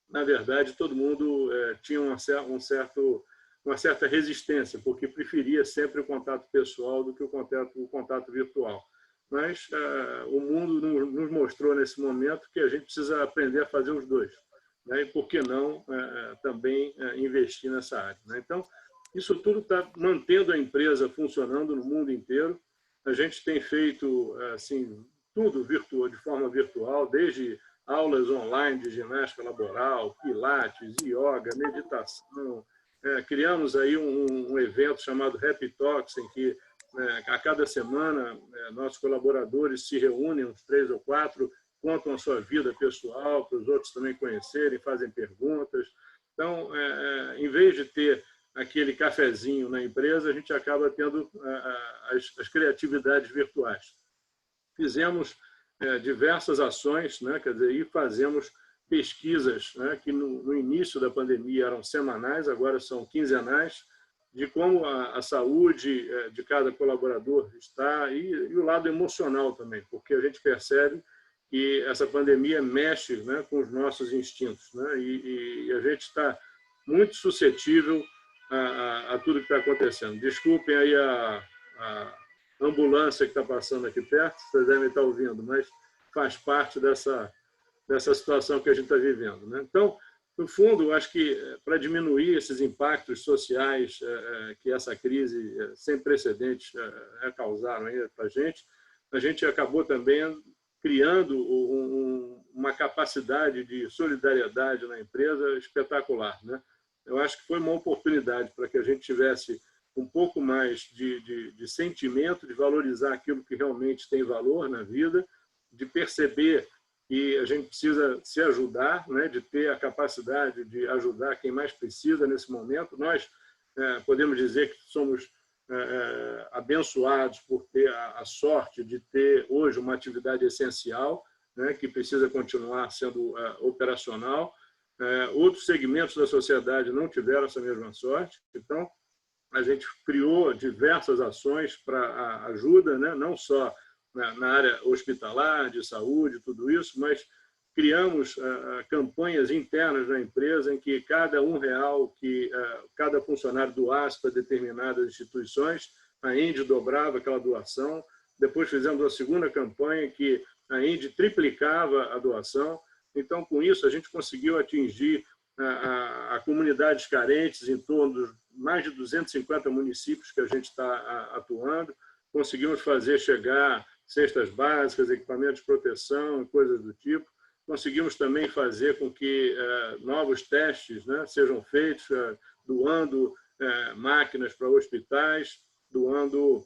na verdade, todo mundo tinha uma certa resistência, porque preferia sempre o contato pessoal do que o contato virtual. Mas o mundo nos mostrou nesse momento que a gente precisa aprender a fazer os dois. Né? E por que não também investir nessa área? Né? Então, isso tudo está mantendo a empresa funcionando no mundo inteiro. A gente tem feito assim, tudo virtual, de forma virtual, desde aulas online de ginástica laboral, pilates, yoga, meditação. Criamos aí um evento chamado Happy Talks, em que a cada semana nossos colaboradores se reúnem, uns 3 ou 4, contam a sua vida pessoal, para os outros também conhecerem, fazem perguntas. Então, em vez de ter aquele cafezinho na empresa, a gente acaba tendo as criatividades virtuais. Fizemos diversas ações, né, quer dizer, e fazemos pesquisas, né, que no início da pandemia eram semanais, agora são quinzenais, de como a saúde de cada colaborador está e o lado emocional também, porque a gente percebe que essa pandemia mexe, né, com os nossos instintos, né, e a gente está muito suscetível a tudo que está acontecendo. Desculpem aí a ambulância que está passando aqui perto, vocês devem estar ouvindo, mas faz parte dessa situação que a gente está vivendo. Né? Então, no fundo, acho que para diminuir esses impactos sociais que essa crise sem precedentes causaram para a gente acabou também criando uma capacidade de solidariedade na empresa espetacular. Né? Eu acho que foi uma oportunidade para que a gente tivesse um pouco mais de sentimento, de valorizar aquilo que realmente tem valor na vida, de perceber que a gente precisa se ajudar, né, de ter a capacidade de ajudar quem mais precisa nesse momento. Nós podemos dizer que somos abençoados por ter a sorte de ter hoje uma atividade essencial, né, que precisa continuar sendo operacional. Outros segmentos da sociedade não tiveram essa mesma sorte, então a gente criou diversas ações para ajuda, né, não só na área hospitalar, de saúde, tudo isso, mas criamos campanhas internas na empresa em que cada R$1 que cada funcionário doasse para determinadas instituições, a Indy dobrava aquela doação. Depois fizemos a segunda campanha que a Indy triplicava a doação. Então, com isso, a gente conseguiu atingir a comunidades carentes em torno de mais de 250 municípios que a gente está atuando. Conseguimos fazer chegar cestas básicas, equipamentos de proteção, coisas do tipo. conseguimos também fazer com que novos testes, né, sejam feitos, doando máquinas para hospitais, doando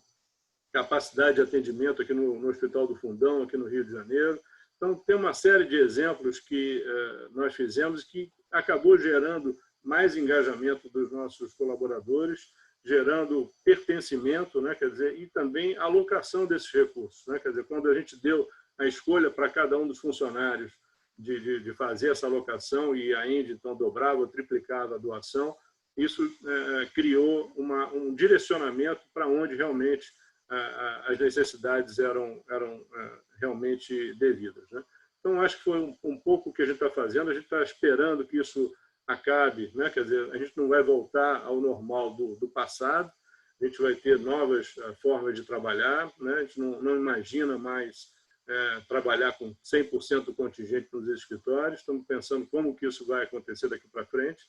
capacidade de atendimento aqui no Hospital do Fundão, aqui no Rio de Janeiro. Então, tem uma série de exemplos que nós fizemos que acabou gerando mais engajamento dos nossos colaboradores, gerando pertencimento, né, quer dizer, e também alocação desses recursos, né, quer dizer, quando a gente deu a escolha para cada um dos funcionários de fazer essa alocação e a Indy, então, dobrava ou triplicava a doação, isso criou um direcionamento para onde realmente as necessidades eram realmente devidas, né? Então, acho que foi um pouco o que a gente está fazendo, a gente está esperando que isso acabe, né? Quer dizer, a gente não vai voltar ao normal do passado, a gente vai ter novas formas de trabalhar, né? A gente não imagina mais trabalhar com 100% do contingente nos escritórios, estamos pensando como que isso vai acontecer daqui para frente,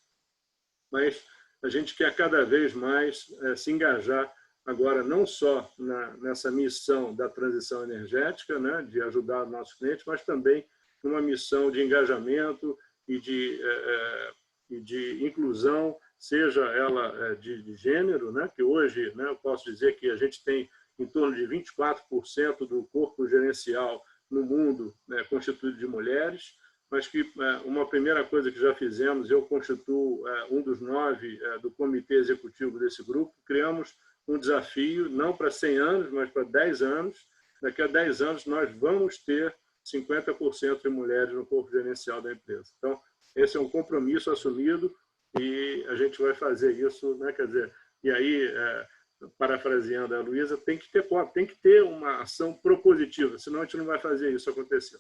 mas a gente quer cada vez mais se engajar agora não só nessa missão da transição energética, né, de ajudar nossos clientes, mas também numa missão de engajamento e de inclusão, seja ela de gênero, né, que hoje, né, eu posso dizer que a gente tem em torno de 24% do corpo gerencial no mundo, né, constituído de mulheres, mas que uma primeira coisa que já fizemos, eu constituo um dos 9 do comitê executivo desse grupo, criamos um desafio, não para 100 anos, mas para 10 anos. Daqui a 10 anos, nós vamos ter 50% de mulheres no corpo gerencial da empresa. Então, esse é um compromisso assumido e a gente vai fazer isso, né? Quer dizer, e aí, parafraseando a Luísa, tem que ter uma ação propositiva, senão a gente não vai fazer isso acontecer.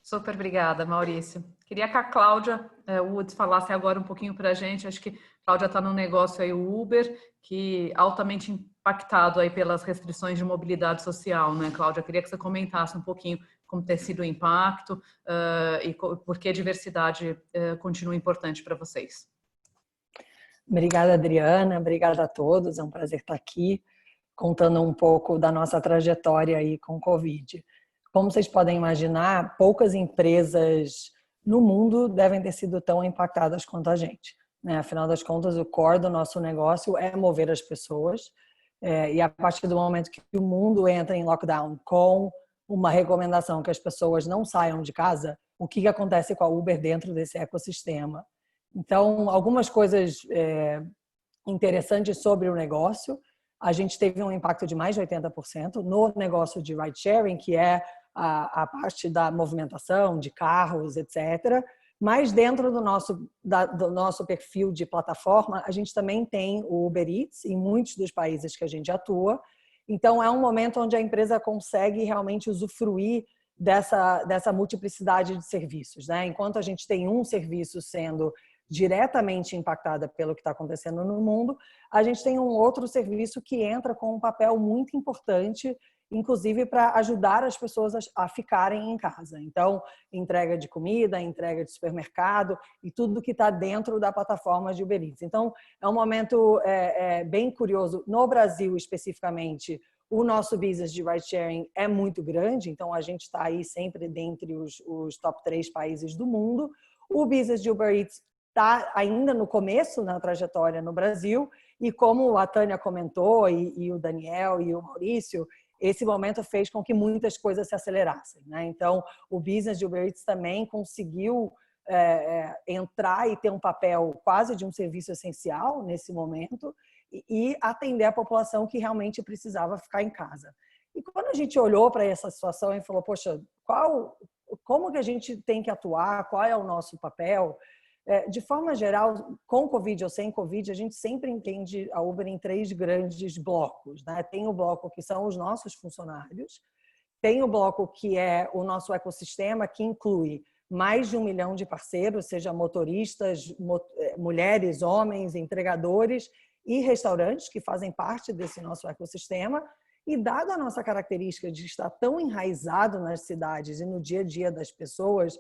Super obrigada, Maurício. Queria que a Cláudia Woods falasse agora um pouquinho para a gente. Acho que a Cláudia está no negócio aí, o Uber, que altamente impactado aí pelas restrições de mobilidade social, né, Cláudia? Queria que você comentasse um pouquinho como tem sido o impacto e por que a diversidade continua importante para vocês. Obrigada, Adriana. Obrigada a todos. É um prazer estar aqui contando um pouco da nossa trajetória aí com o Covid. Como vocês podem imaginar, poucas empresas no mundo devem ter sido tão impactadas quanto a gente, né? Afinal das contas, o core do nosso negócio é mover as pessoas. E a partir do momento que o mundo entra em lockdown com uma recomendação que as pessoas não saiam de casa, o que acontece com a Uber dentro desse ecossistema? Então, algumas coisas interessantes sobre o negócio. A gente teve um impacto de mais de 80% no negócio de ride-sharing, que é a parte da movimentação de carros, etc. Mas dentro do nosso perfil de plataforma, a gente também tem o Uber Eats em muitos dos países que a gente atua. Então, é um momento onde a empresa consegue realmente usufruir dessa multiplicidade de serviços, né? Enquanto a gente tem um serviço sendo diretamente impactada pelo que está acontecendo no mundo, a gente tem um outro serviço que entra com um papel muito importante, inclusive para ajudar as pessoas a ficarem em casa. Então, entrega de comida, entrega de supermercado e tudo que está dentro da plataforma de Uber Eats. Então, é um momento bem curioso. No Brasil, especificamente, o nosso business de ride-sharing é muito grande, então a gente está aí sempre dentre os top 3 países do mundo. O business de Uber Eats está ainda no começo na trajetória no Brasil e como a Tânia comentou e o Daniel e o Maurício, esse momento fez com que muitas coisas se acelerassem, né? Então, o business de Uber Eats também conseguiu entrar e ter um papel quase de um serviço essencial nesse momento e atender a população que realmente precisava ficar em casa. E quando a gente olhou para essa situação e falou, poxa, como que a gente tem que atuar, qual é o nosso papel? De forma geral, com Covid ou sem Covid, a gente sempre entende a Uber em 3 grandes blocos, né? Tem o bloco que são os nossos funcionários, tem o bloco que é o nosso ecossistema, que inclui mais de 1 milhão de parceiros, seja motoristas, mulheres, homens, entregadores e restaurantes que fazem parte desse nosso ecossistema. E dada a nossa característica de estar tão enraizado nas cidades e no dia a dia das pessoas,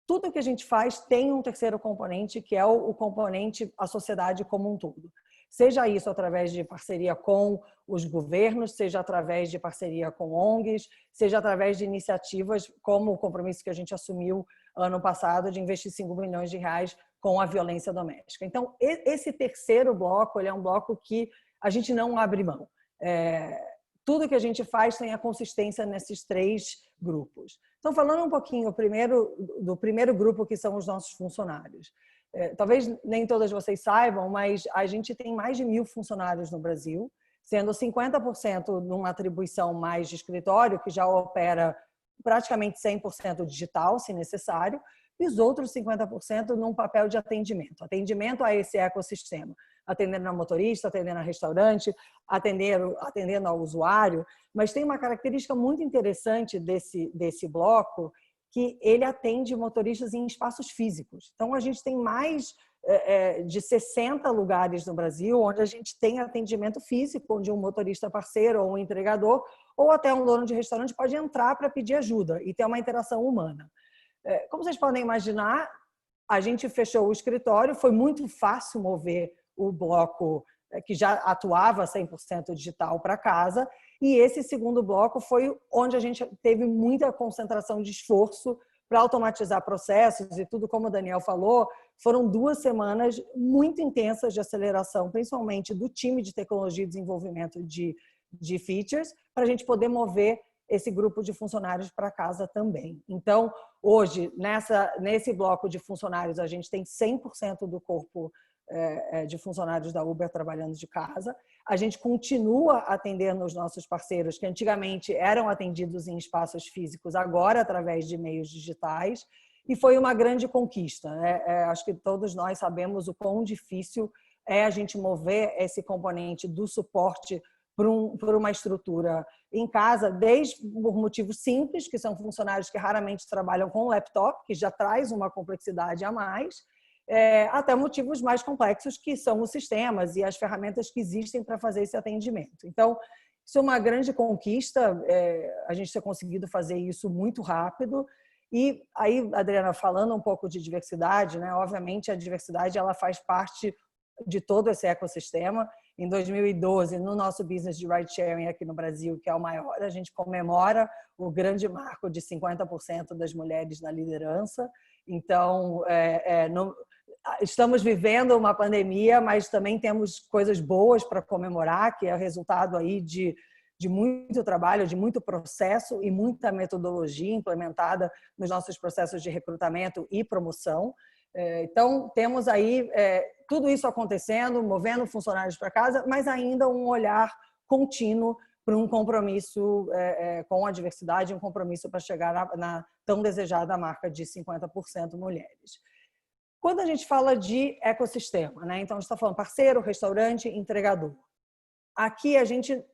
tudo que a gente faz tem um terceiro componente, que é o componente a sociedade como um todo. seja isso através de parceria com os governos, seja através de parceria com ONGs, seja através de iniciativas como o compromisso que a gente assumiu ano passado de investir 5 milhões de reais com a violência doméstica. Então, esse terceiro bloco, ele é um bloco que a gente não abre mão. Tudo que a gente faz tem a consistência nesses 3 grupos. Então, falando um pouquinho do primeiro grupo, que são os nossos funcionários. Talvez nem todas vocês saibam, mas a gente tem mais de 1.000 funcionários no Brasil, sendo 50% numa atribuição mais de escritório, que já opera praticamente 100% digital, se necessário, e os outros 50% num papel de atendimento a esse ecossistema, atendendo a motorista, atendendo a restaurante, atendendo ao usuário. Mas tem uma característica muito interessante desse bloco, que ele atende motoristas em espaços físicos. Então, a gente tem mais de 60 lugares no Brasil onde a gente tem atendimento físico, onde um motorista parceiro ou um entregador ou até um dono de restaurante pode entrar para pedir ajuda e ter uma interação humana. Como vocês podem imaginar, a gente fechou o escritório, foi muito fácil mover o bloco que já atuava 100% digital para casa, e esse segundo bloco foi onde a gente teve muita concentração de esforço para automatizar processos e tudo, como o Daniel falou, foram 2 semanas muito intensas de aceleração, principalmente do time de tecnologia e desenvolvimento de features, para a gente poder mover esse grupo de funcionários para casa também. Então, hoje, nesse bloco de funcionários, a gente tem 100% do corpo de funcionários da Uber trabalhando de casa. A gente continua atendendo os nossos parceiros, que antigamente eram atendidos em espaços físicos, agora através de meios digitais, e foi uma grande conquista. Acho que todos nós sabemos o quão difícil é a gente mover esse componente do suporte por uma estrutura em casa, desde por motivos simples, que são funcionários que raramente trabalham com laptop, que já traz uma complexidade a mais, até motivos mais complexos, que são os sistemas e as ferramentas que existem para fazer esse atendimento. Então, isso é uma grande conquista, a gente ter conseguido fazer isso muito rápido. E aí, Adriana, falando um pouco de diversidade, né? Obviamente a diversidade ela faz parte de todo esse ecossistema. Em 2012, no nosso business de ride-sharing aqui no Brasil, que é o maior, a gente comemora o grande marco de 50% das mulheres na liderança. Então, estamos vivendo uma pandemia, mas também temos coisas boas para comemorar, que é o resultado aí de muito trabalho, de muito processo e muita metodologia implementada nos nossos processos de recrutamento e promoção. Então, temos aí tudo isso acontecendo, movendo funcionários para casa, mas ainda um olhar contínuo para um compromisso com a diversidade, um compromisso para chegar na tão desejada marca de 50% mulheres. Quando a gente fala de ecossistema, né? Então a gente está falando parceiro, restaurante, entregador. Aqui a gente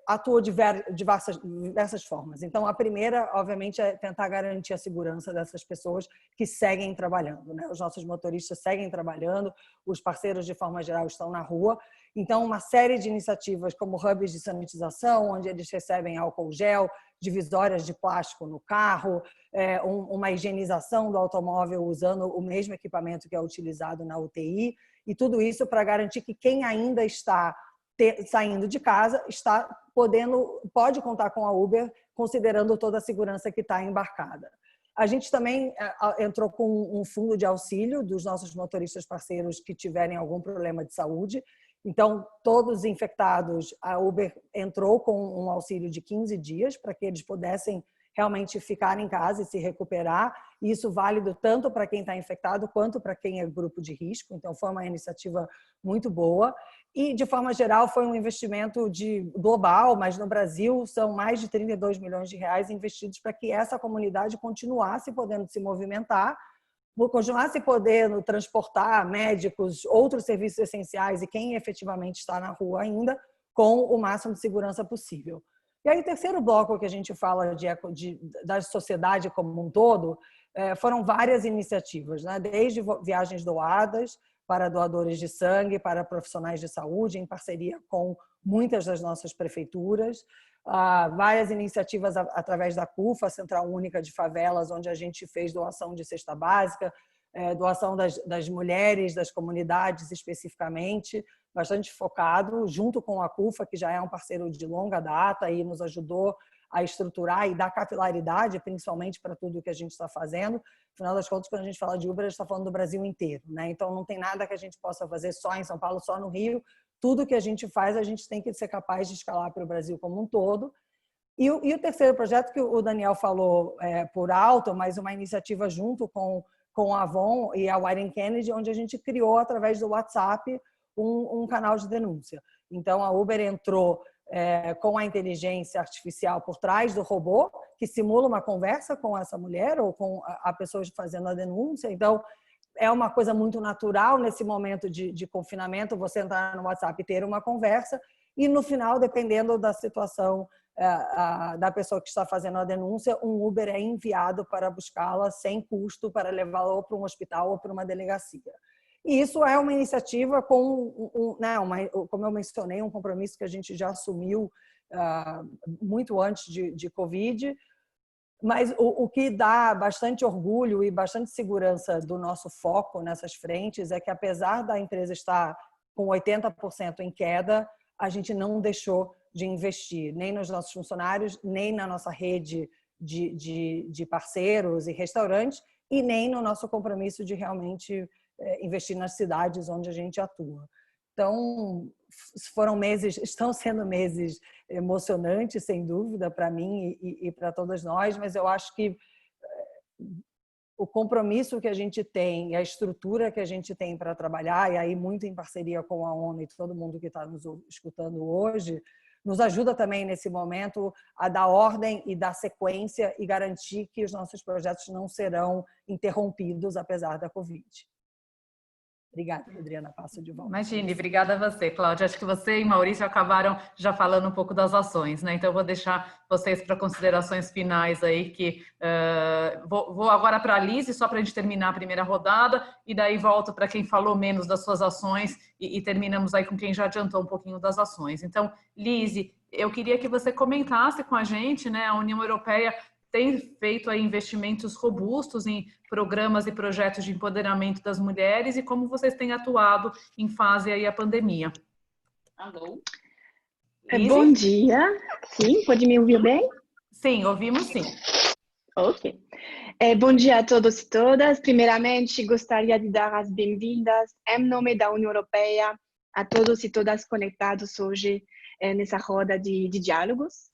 atua de diversas formas. Então, a primeira, obviamente, é tentar garantir a segurança dessas pessoas que seguem trabalhando, né? Os nossos motoristas seguem trabalhando, os parceiros, de forma geral, estão na rua. Então, uma série de iniciativas como hubs de sanitização, onde eles recebem álcool gel, divisórias de plástico no carro, uma higienização do automóvel usando o mesmo equipamento que é utilizado na UTI, e tudo isso para garantir que quem ainda está saindo de casa pode contar com a Uber, considerando toda a segurança que está embarcada. A gente também entrou com um fundo de auxílio dos nossos motoristas parceiros que tiverem algum problema de saúde. Então, todos os infectados, a Uber entrou com um auxílio de 15 dias para que eles pudessem realmente ficar em casa e se recuperar. E isso válido tanto para quem está infectado quanto para quem é grupo de risco. Então, foi uma iniciativa muito boa. E, de forma geral, foi um investimento global, mas no Brasil são mais de 32 milhões de reais investidos para que essa comunidade continuasse podendo se movimentar, continuasse podendo transportar médicos, outros serviços essenciais e quem efetivamente está na rua ainda, com o máximo de segurança possível. E aí, o terceiro bloco que a gente fala da sociedade como um todo, foram várias iniciativas, né? Desde viagens doadas para doadores de sangue, para profissionais de saúde, em parceria com muitas das nossas prefeituras, várias iniciativas através da CUFA, Central Única de Favelas, onde a gente fez doação de cesta básica, doação das mulheres, das comunidades especificamente, bastante focado, junto com a CUFA, que já é um parceiro de longa data e nos ajudou a estruturar e dar capilaridade, principalmente para tudo que a gente está fazendo. Afinal das contas, quando a gente fala de Uber, a gente está falando do Brasil inteiro, né? Então, não tem nada que a gente possa fazer só em São Paulo, só no Rio. Tudo que a gente faz, a gente tem que ser capaz de escalar para o Brasil como um todo. E o terceiro projeto que o Daniel falou por alto, mas uma iniciativa junto com a Avon e a Wieden Kennedy, onde a gente criou, através do WhatsApp, um canal de denúncia. Então, a Uber entrou com a inteligência artificial por trás do robô, que simula uma conversa com essa mulher ou com a pessoa fazendo a denúncia. Então, é uma coisa muito natural nesse momento de confinamento, você entrar no WhatsApp e ter uma conversa, e no final, dependendo da situação da pessoa que está fazendo a denúncia, um Uber é enviado para buscá-la sem custo, para levá-la para um hospital ou para uma delegacia. E isso é uma iniciativa com, como eu mencionei, um compromisso que a gente já assumiu muito antes de Covid, mas o que dá bastante orgulho e bastante segurança do nosso foco nessas frentes é que, apesar da empresa estar com 80% em queda, a gente não deixou de investir, nem nos nossos funcionários, nem na nossa rede de parceiros e restaurantes, e nem no nosso compromisso de realmente investir nas cidades onde a gente atua. Então, estão sendo meses emocionantes, sem dúvida, para mim e para todas nós, mas eu acho que o compromisso que a gente tem e a estrutura que a gente tem para trabalhar, e aí muito em parceria com a ONU e todo mundo que está nos escutando hoje, nos ajuda também nesse momento a dar ordem e dar sequência e garantir que os nossos projetos não serão interrompidos apesar da Covid. Obrigada, Adriana. Passo de volta. Imagine, obrigada a você, Cláudia. Acho que você e Maurício acabaram já falando um pouco das ações, né? Então, eu vou deixar vocês para considerações finais aí, que vou agora para a Lise, só para a gente terminar a primeira rodada, e daí volto para quem falou menos das suas ações e terminamos aí com quem já adiantou um pouquinho das ações. Então, Lise, eu queria que você comentasse com a gente, né? A União Europeia tem feito aí investimentos robustos em programas e projetos de empoderamento das mulheres, e como vocês têm atuado em fase aí a pandemia. Alô? Bom dia. Sim, pode me ouvir bem? Sim, ouvimos sim. Ok. Bom dia a todos e todas. Primeiramente, gostaria de dar as bem-vindas, em nome da União Europeia, a todos e todas conectados hoje nessa roda de diálogos.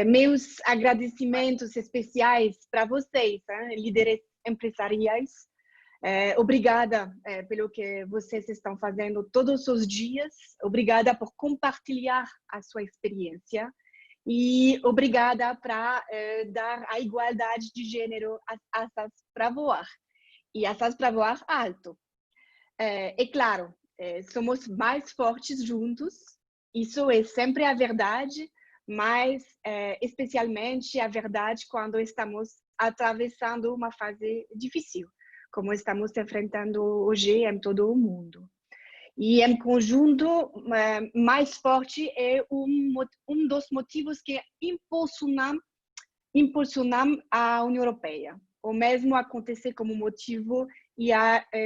Meus agradecimentos especiais para vocês, líderes empresariais. Obrigada pelo que vocês estão fazendo todos os dias. Obrigada por compartilhar a sua experiência. E obrigada para dar a igualdade de gênero às asas para voar. E asas para voar alto. É claro, somos mais fortes juntos. Isso é sempre a verdade, mas especialmente a verdade quando estamos atravessando uma fase difícil, como estamos enfrentando hoje em todo o mundo. E em conjunto, mais forte é um dos motivos que impulsionam a União Europeia. O mesmo acontece como motivo e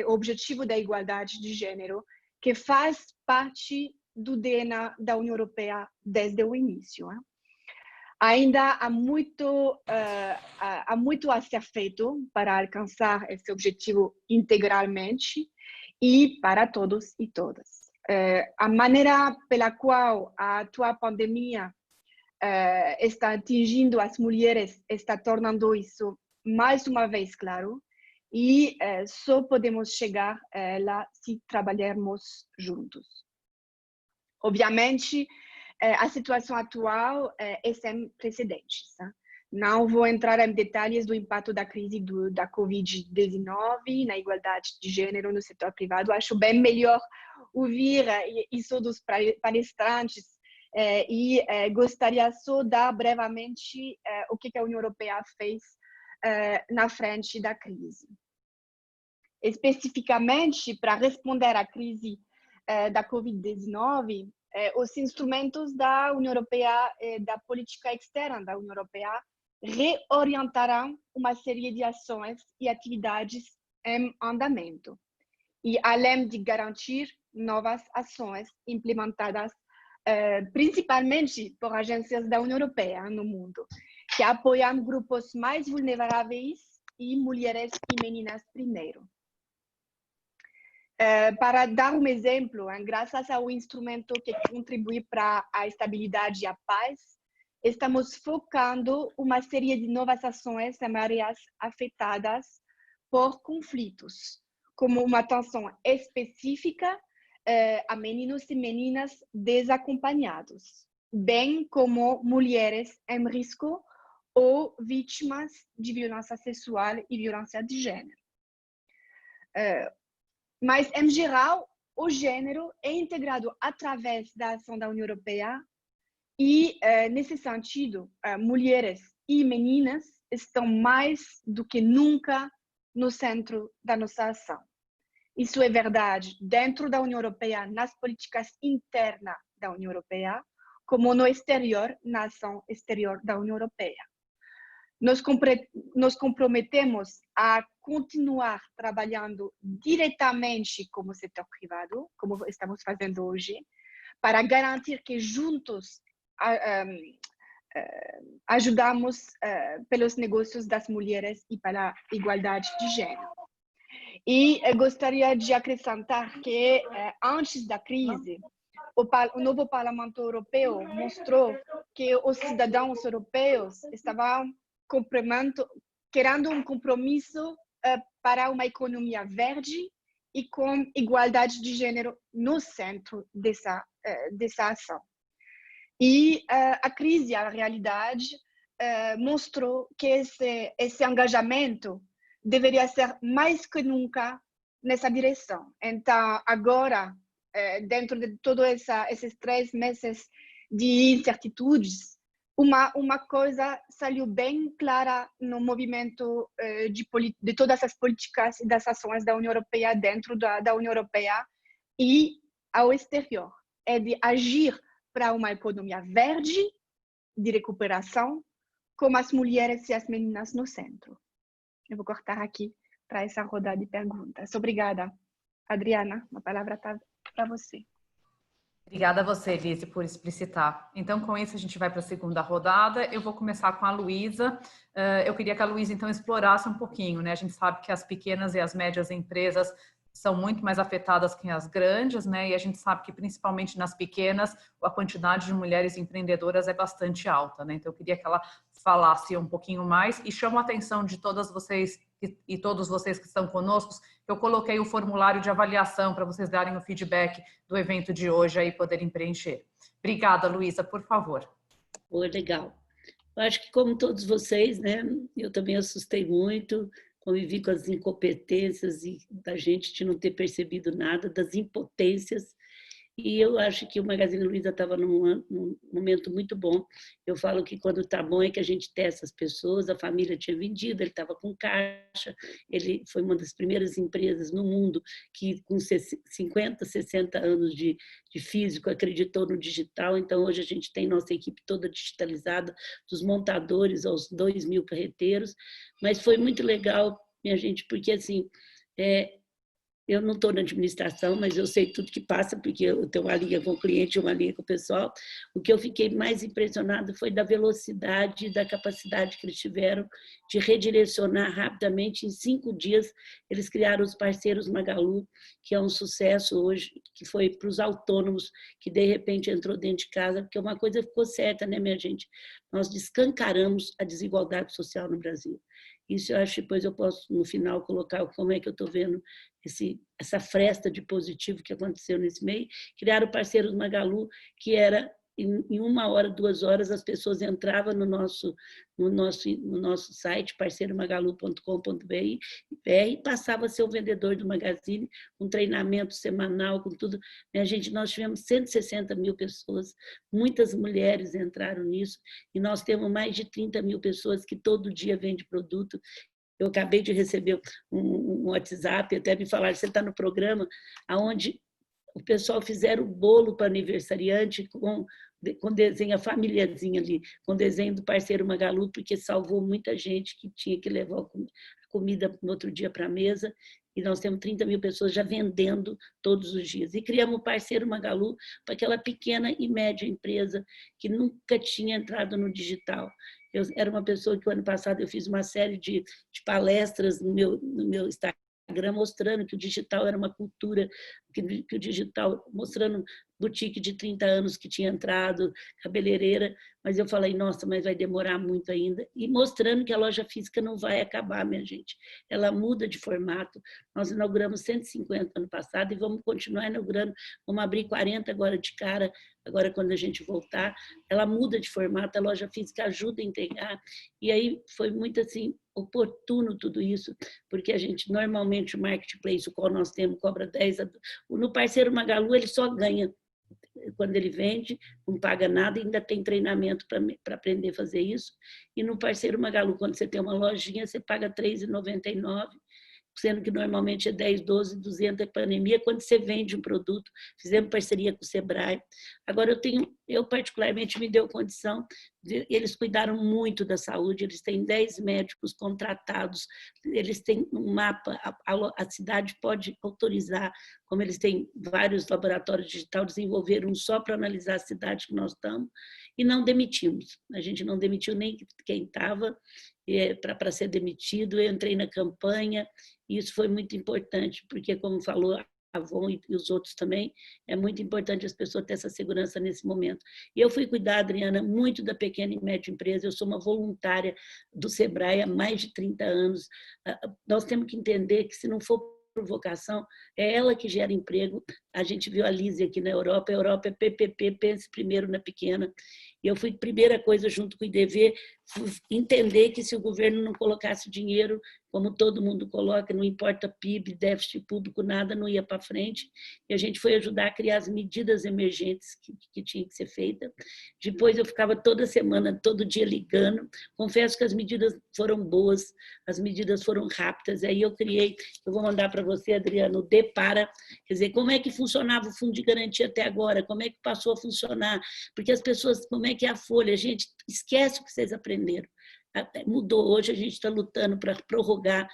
objetivo da igualdade de gênero, que faz parte do DNA da União Europeia desde o início. Ainda há muito a ser feito para alcançar esse objetivo integralmente e para todos e todas. A maneira pela qual a atual pandemia está atingindo as mulheres está tornando isso mais uma vez claro, e só podemos chegar lá se trabalharmos juntos. Obviamente, a situação atual é sem precedentes. Não vou entrar em detalhes do impacto da crise da Covid-19 na igualdade de gênero no setor privado. Acho bem melhor ouvir isso dos palestrantes e gostaria só de dar brevemente o que a União Europeia fez na frente da crise. Especificamente, para responder à crise da Covid-19, os instrumentos da União Europeia, da política externa da União Europeia, reorientarão uma série de ações e atividades em andamento, e além de garantir novas ações implementadas principalmente por agências da União Europeia no mundo, que apoiam grupos mais vulneráveis e mulheres e meninas primeiro. Para dar um exemplo, graças ao instrumento que contribui para a estabilidade e a paz, estamos focando uma série de novas ações em áreas afetadas por conflitos, como uma atenção específica a meninos e meninas desacompanhados, bem como mulheres em risco ou vítimas de violência sexual e violência de gênero. Mas, em geral, o gênero é integrado através da ação da União Europeia e, nesse sentido, mulheres e meninas estão mais do que nunca no centro da nossa ação. Isso é verdade dentro da União Europeia, nas políticas internas da União Europeia, como no exterior, na ação exterior da União Europeia. Nos comprometemos a continuar trabalhando diretamente como setor privado, como estamos fazendo hoje, para garantir que juntos ajudamos pelos negócios das mulheres e pela igualdade de gênero. E gostaria de acrescentar que, antes da crise, o novo Parlamento Europeu mostrou que os cidadãos europeus estavam querendo um compromisso para uma economia verde e com igualdade de gênero no centro dessa ação. E a crise, a realidade, mostrou que esse engajamento deveria ser mais que nunca nessa direção. Então, agora, dentro de todos esses 3 meses de incertitudes, uma coisa saiu bem clara no movimento de todas as políticas e das ações da União Europeia dentro da União Europeia e ao exterior. É de agir para uma economia verde, de recuperação, com as mulheres e as meninas no centro. Eu vou cortar aqui para essa rodada de perguntas. Obrigada. Adriana, a palavra está para você. Obrigada a você, Elise, por explicitar. Então, com isso, a gente vai para a segunda rodada. Eu vou começar com a Luísa. Eu queria que a Luísa, então, explorasse um pouquinho, né? A gente sabe que as pequenas e as médias empresas são muito mais afetadas que as grandes, né? E a gente sabe que, principalmente nas pequenas, a quantidade de mulheres empreendedoras é bastante alta, né? Então, eu queria que ela falasse um pouquinho mais e chamo a atenção de todas vocês e todos vocês que estão conosco, eu coloquei o formulário de avaliação para vocês darem o feedback do evento de hoje aí poderem preencher. Obrigada, Luísa, por favor. Oi, legal. Eu acho que como todos vocês, né, eu também assustei muito, convivi com as incompetências e da gente de não ter percebido nada, das impotências. E eu acho que o Magazine Luiza estava num momento muito bom. Eu falo que quando está bom é que a gente testa as pessoas, a família tinha vendido, ele estava com caixa, ele foi uma das primeiras empresas no mundo que com 50, 60 anos de físico acreditou no digital. Então hoje a gente tem nossa equipe toda digitalizada, dos montadores aos 2.000 carreteiros, mas foi muito legal, minha gente, porque assim, eu não estou na administração, mas eu sei tudo que passa, porque eu tenho uma linha com o cliente e uma linha com o pessoal. O que eu fiquei mais impressionado foi da velocidade e da capacidade que eles tiveram de redirecionar rapidamente. Em 5 dias, eles criaram os parceiros Magalu, que é um sucesso hoje, que foi para os autônomos, que de repente entrou dentro de casa, porque uma coisa ficou certa, né, minha gente? Nós descancaramos a desigualdade social no Brasil. Isso eu acho que depois eu posso, no final, colocar como é que eu estou vendo essa fresta de positivo que aconteceu nesse meio. Criaram o Parceiros Magalu, que era, em 1 hora, 2 horas, as pessoas entravam no nosso site, parceiromagalu.com.br, e passava a ser o vendedor do Magazine, com treinamento semanal, com tudo. Minha gente, nós tivemos 160 mil pessoas, muitas mulheres entraram nisso, e nós temos mais de 30 mil pessoas que todo dia vendem produto. Eu acabei de receber um WhatsApp, até me falaram, você está no programa onde o pessoal fizeram o bolo para aniversariante com com desenho, a famíliazinha ali, com desenho do parceiro Magalu, porque salvou muita gente que tinha que levar a comida no outro dia para a mesa, e nós temos 30 mil pessoas já vendendo todos os dias. E criamos o parceiro Magalu para aquela pequena e média empresa que nunca tinha entrado no digital. Eu era uma pessoa que, o ano passado, eu fiz uma série de palestras no meu Instagram, mostrando que o digital era uma cultura, que o digital, mostrando boutique de 30 anos que tinha entrado, cabeleireira, mas eu falei, nossa, mas vai demorar muito ainda, e mostrando que a loja física não vai acabar, minha gente, ela muda de formato. Nós inauguramos 150 ano passado e vamos continuar inaugurando, vamos abrir 40 agora de cara, agora quando a gente voltar, ela muda de formato, a loja física ajuda a integrar, e aí foi muito assim, oportuno tudo isso, porque a gente, normalmente, o marketplace, o qual nós temos, cobra 10, no parceiro Magalu ele só ganha quando ele vende, não paga nada, ainda tem treinamento para aprender a fazer isso, e no parceiro Magalu, quando você tem uma lojinha, você paga R$ 3,99, sendo que normalmente é 10, 12, 200 é pandemia, quando você vende um produto, fizemos parceria com o Sebrae. Agora, eu particularmente me deu condição, eles cuidaram muito da saúde, eles têm 10 médicos contratados, eles têm um mapa, a cidade pode autorizar, como eles têm vários laboratórios digitais, desenvolveram um só para analisar a cidade que nós estamos, e não demitimos. A gente não demitiu nem quem estava para ser demitido, eu entrei na campanha, e isso foi muito importante, porque, como falou a Avon e os outros também, é muito importante as pessoas terem essa segurança nesse momento. E eu fui cuidar, Adriana, muito da pequena e média empresa, eu sou uma voluntária do Sebrae há mais de 30 anos. Nós temos que entender que, se não for por vocação, é ela que gera emprego. A gente viu a Lise aqui na Europa, a Europa é PPP, pense primeiro na pequena. E eu fui, primeira coisa, junto com o IDV, entender que se o governo não colocasse dinheiro, como todo mundo coloca, não importa PIB, déficit público, nada, não ia para frente. E a gente foi ajudar a criar as medidas emergentes que tinham que ser feitas. Depois eu ficava toda semana, todo dia ligando. Confesso que as medidas foram boas, as medidas foram rápidas. Aí eu criei, eu vou mandar para você, Adriano, o Depara, quer dizer, como é que funcionava o Fundo de Garantia até agora, como é que passou a funcionar, porque as pessoas, como é que é a folha, gente, esquece o que vocês aprenderam. Mudou, hoje a gente está lutando para prorrogar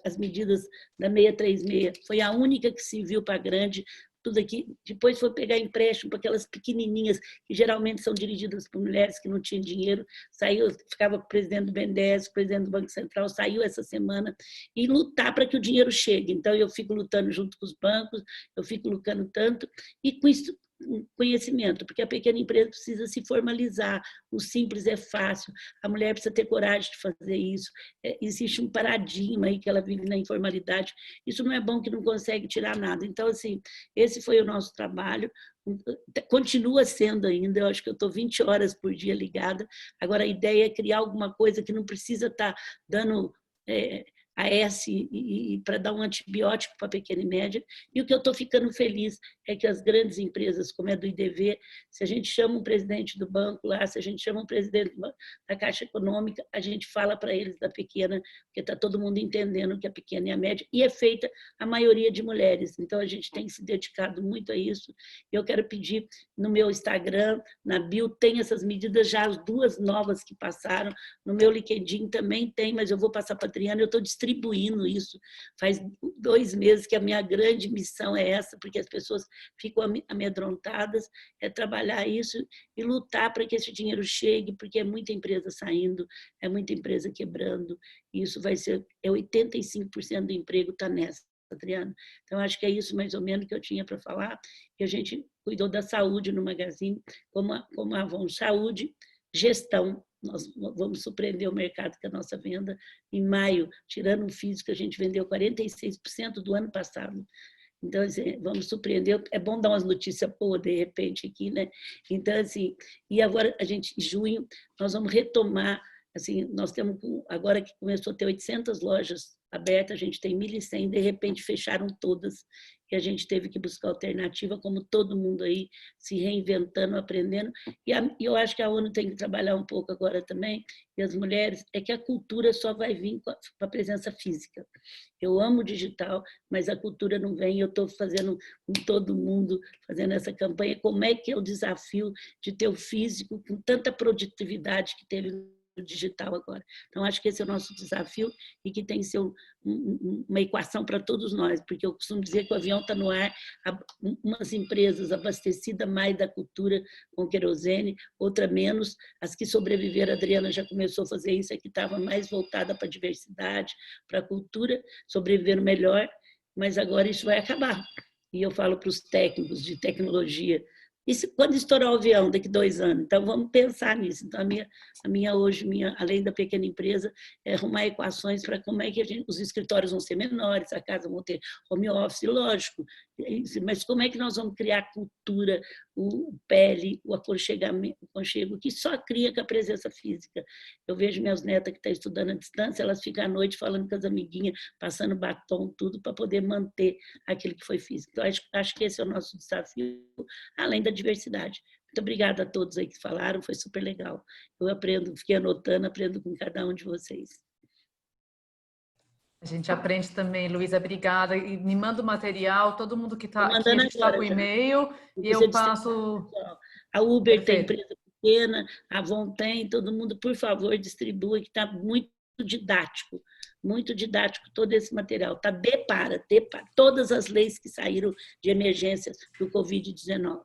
as medidas da 636, foi a única que se viu para grande, tudo aqui, depois foi pegar empréstimo para aquelas pequenininhas, que geralmente são dirigidas por mulheres que não tinham dinheiro, saiu, ficava com o presidente do BNDES, o presidente do Banco Central, saiu essa semana, e lutar para que o dinheiro chegue. Então, eu fico lutando junto com os bancos, eu fico lutando tanto, e com isso, conhecimento, porque a pequena empresa precisa se formalizar, o simples é fácil, a mulher precisa ter coragem de fazer isso, existe um paradigma aí que ela vive na informalidade, isso não é bom, que não consegue tirar nada. Então, assim, esse foi o nosso trabalho, continua sendo ainda, eu acho que eu estou 20 horas por dia ligada, agora a ideia é criar alguma coisa que não precisa estar dando AS e para dar um antibiótico para a pequena e média. E o que eu estou ficando feliz é que as grandes empresas, como é do IDV, se a gente chama um presidente do banco lá, se a gente chama um presidente da Caixa Econômica, a gente fala para eles da pequena, porque está todo mundo entendendo que a pequena e a média, e é feita a maioria de mulheres. Então, a gente tem se dedicado muito a isso. Eu quero pedir no meu Instagram, na bio, tem essas medidas já, as 2 novas que passaram, no meu LinkedIn também tem, mas eu vou passar para a Adriana, eu estou distribuindo isso. Faz 2 meses que a minha grande missão é essa, porque as pessoas ficam amedrontadas, é trabalhar isso e lutar para que esse dinheiro chegue, porque é muita empresa saindo, é muita empresa quebrando, e isso vai ser, 85% do emprego está nessa, Adriana. Então, acho que é isso mais ou menos que eu tinha para falar, que a gente cuidou da saúde no Magazine, como a Avon Saúde, gestão. Nós vamos surpreender o mercado com a nossa venda. Em maio, tirando o físico, a gente vendeu 46% do ano passado. Então, assim, vamos surpreender. É bom dar umas notícias boas, de repente, aqui, né? Então, assim, e agora, a gente, em junho, nós vamos retomar, assim, nós temos, agora que começou a ter 800 lojas aberta, a gente tem 1.100, de repente fecharam todas, e a gente teve que buscar alternativa, como todo mundo aí, se reinventando, aprendendo. E eu acho que a ONU tem que trabalhar um pouco agora também, e as mulheres, é que a cultura só vai vir com a presença física. Eu amo o digital, mas a cultura não vem, eu estou fazendo com todo mundo, fazendo essa campanha, como é que é o desafio de ter o físico com tanta produtividade que teve no digital agora. Então, acho que esse é o nosso desafio e que tem que ser uma equação para todos nós, porque eu costumo dizer que o avião está no ar, umas empresas abastecidas mais da cultura com querosene, outra menos, as que sobreviveram, a Adriana já começou a fazer isso, aqui estava mais voltada para a diversidade, para a cultura, sobreviveram melhor, mas agora isso vai acabar. E eu falo para os técnicos de tecnologia, e quando estourar o avião, daqui 2 anos? Então, vamos pensar nisso. Então, a minha hoje, além da pequena empresa, é arrumar equações para como é que os escritórios vão ser menores, a casa vão ter home office, lógico, mas como é que nós vamos criar cultura, o pele, o aconchego, que só cria com a presença física. Eu vejo minhas netas que estão estudando à distância, elas ficam à noite falando com as amiguinhas, passando batom, tudo, para poder manter aquilo que foi físico. Então, acho que esse é o nosso desafio, além da diversidade. Muito obrigada a todos aí que falaram, foi super legal. Eu fiquei anotando, aprendo com cada um de vocês. A gente aprende também, Luísa, obrigada. E me manda o material, todo mundo que está aqui, a gente está com e-mail, e eu passo... A Uber Perfeito. tem empresa pequena, a Avon tem, todo mundo, por favor, distribua, que está muito didático todo esse material. Está depara todas as leis que saíram de emergências do Covid-19.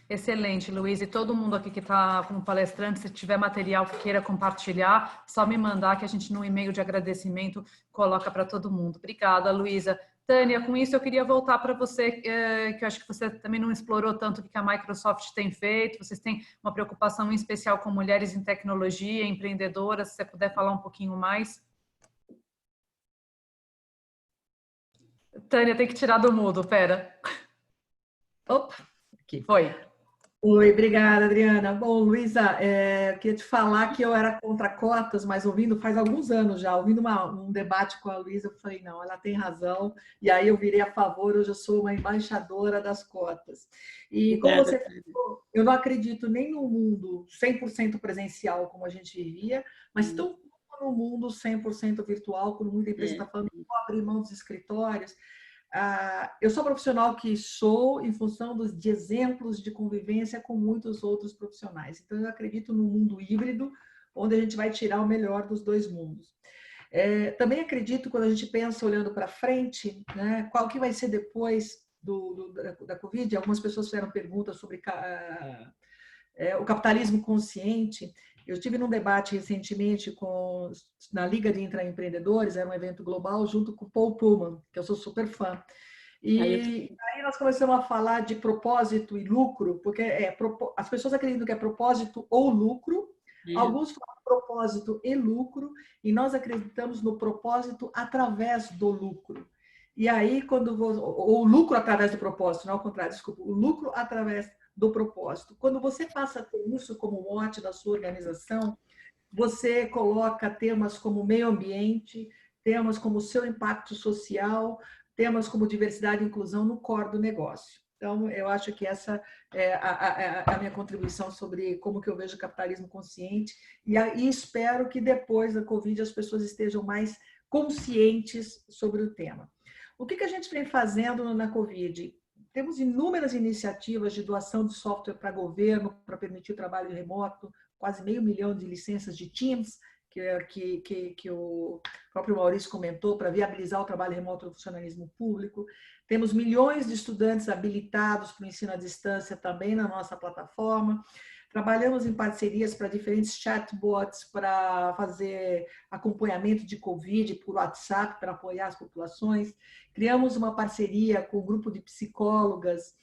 Excelente, Luiz. E todo mundo aqui que está como palestrante, se tiver material que queira compartilhar, só me mandar que a gente, no e-mail de agradecimento, coloca para todo mundo. Obrigada, Luísa. Tânia, com isso eu queria voltar para você, que eu acho que você também não explorou tanto o que a Microsoft tem feito. Vocês têm uma preocupação em especial com mulheres em tecnologia, empreendedoras. Se você puder falar um pouquinho mais. Tânia, tem que tirar do mudo, pera. Opa, aqui. Foi. Oi, obrigada, Adriana. Bom, Luísa, eu queria te falar que eu era contra cotas, mas faz alguns anos já, ouvindo um debate com a Luísa, eu falei, não, ela tem razão, e aí eu virei a favor, hoje eu sou uma embaixadora das cotas. E como você falou, eu não acredito nem no mundo 100% presencial, como a gente vivia, mas tão no mundo 100% virtual, como muita empresa está falando, vou abrir mão dos escritórios. Eu sou profissional que sou em função de exemplos de convivência com muitos outros profissionais. Então, eu acredito no mundo híbrido, onde a gente vai tirar o melhor dos dois mundos. Também acredito, quando a gente pensa olhando para frente, né, qual que vai ser depois da Covid. Algumas pessoas fizeram perguntas sobre o capitalismo consciente. Eu estive num debate recentemente na Liga de Intraempreendedores, era um evento global, junto com o Paul Pullman, que eu sou super fã. E aí nós começamos a falar de propósito e lucro, porque as pessoas acreditam que é propósito ou lucro, alguns falam propósito e lucro, e nós acreditamos no propósito através do lucro. E aí, ou lucro através do propósito, não ao contrário, desculpa, o lucro através do propósito. Quando você passa a ter isso como mote da sua organização, você coloca temas como meio ambiente, temas como seu impacto social, temas como diversidade e inclusão no core do negócio. Então, eu acho que essa é a minha contribuição sobre como que eu vejo o capitalismo consciente e espero que depois da Covid as pessoas estejam mais conscientes sobre o tema. O que a gente vem fazendo na Covid? Temos inúmeras iniciativas de doação de software para governo, para permitir o trabalho remoto, quase 500 mil de licenças de Teams, que o próprio Maurício comentou, para viabilizar o trabalho remoto do funcionalismo público. Temos milhões de estudantes habilitados para o ensino à distância também na nossa plataforma. Trabalhamos em parcerias para diferentes chatbots para fazer acompanhamento de Covid por WhatsApp, para apoiar as populações. Criamos uma parceria com um grupo de psicólogas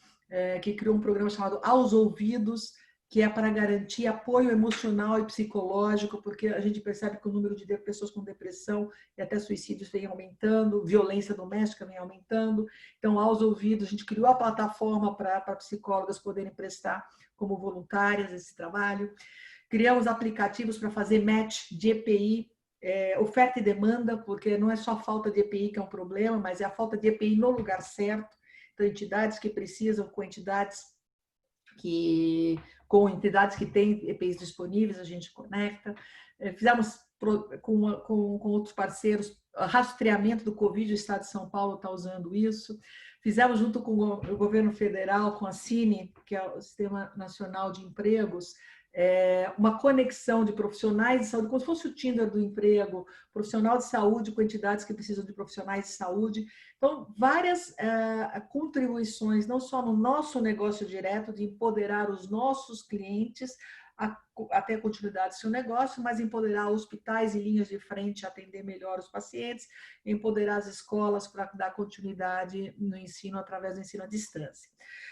que criou um programa chamado Aos Ouvidos, que é para garantir apoio emocional e psicológico, porque a gente percebe que o número de pessoas com depressão e até suicídios vem aumentando, violência doméstica vem aumentando. Então, Aos Ouvidos, a gente criou a plataforma para psicólogas poderem prestar como voluntárias esse trabalho. Criamos aplicativos para fazer match de EPI oferta e demanda, porque não é só a falta de EPI que é um problema, mas é a falta de EPI no lugar certo. Então, entidades que precisam, com entidades que têm EPIs disponíveis, a gente conecta. Fizemos com outros parceiros rastreamento do Covid, o Estado de São Paulo está usando isso. Fizemos junto com o governo federal, com a CINE, que é o Sistema Nacional de Empregos, uma conexão de profissionais de saúde, como se fosse o Tinder do emprego, profissional de saúde com entidades que precisam de profissionais de saúde. Então, várias contribuições, não só no nosso negócio direto, de empoderar os nossos clientes a ter continuidade do seu negócio, mas empoderar hospitais e linhas de frente a atender melhor os pacientes, empoderar as escolas para dar continuidade no ensino através do ensino à distância.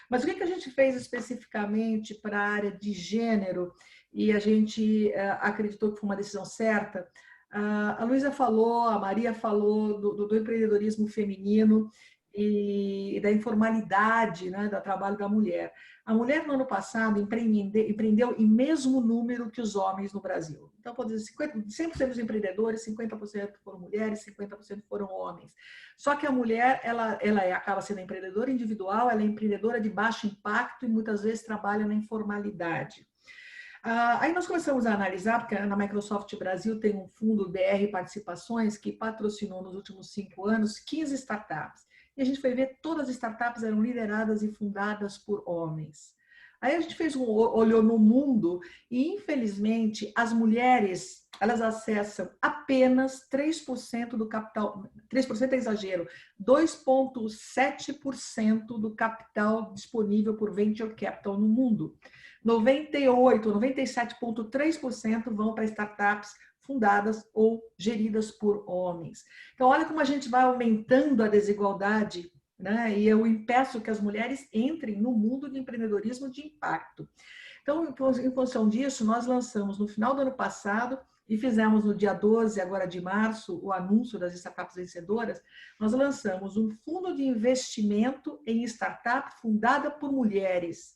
Mas o que a gente fez especificamente para a área de gênero, e a gente acreditou que foi uma decisão certa? A Luísa falou, a Maria falou do empreendedorismo feminino e da informalidade, né, do trabalho da mulher. A mulher, no ano passado, empreendeu em mesmo número que os homens no Brasil. Então, pode dizer, 100% dos empreendedores, 50% foram mulheres, 50% foram homens. Só que a mulher, ela acaba sendo empreendedora individual, ela é empreendedora de baixo impacto e muitas vezes trabalha na informalidade. Aí nós começamos a analisar, porque na Microsoft Brasil tem um fundo BR Participações que patrocinou nos últimos 5 anos 15 startups. E a gente foi ver, todas as startups eram lideradas e fundadas por homens. Aí a gente olhou no mundo e, infelizmente, as mulheres, elas acessam apenas 3% do capital, 3% é exagero, 2,7% do capital disponível por Venture Capital no mundo. 97,3% vão para startups fundadas ou geridas por homens. Então, olha como a gente vai aumentando a desigualdade, né? E eu impeço que as mulheres entrem no mundo de empreendedorismo de impacto. Então, em função disso, nós lançamos no final do ano passado e fizemos no dia 12, agora de março, o anúncio das startups vencedoras. Nós lançamos um fundo de investimento em startup fundada por mulheres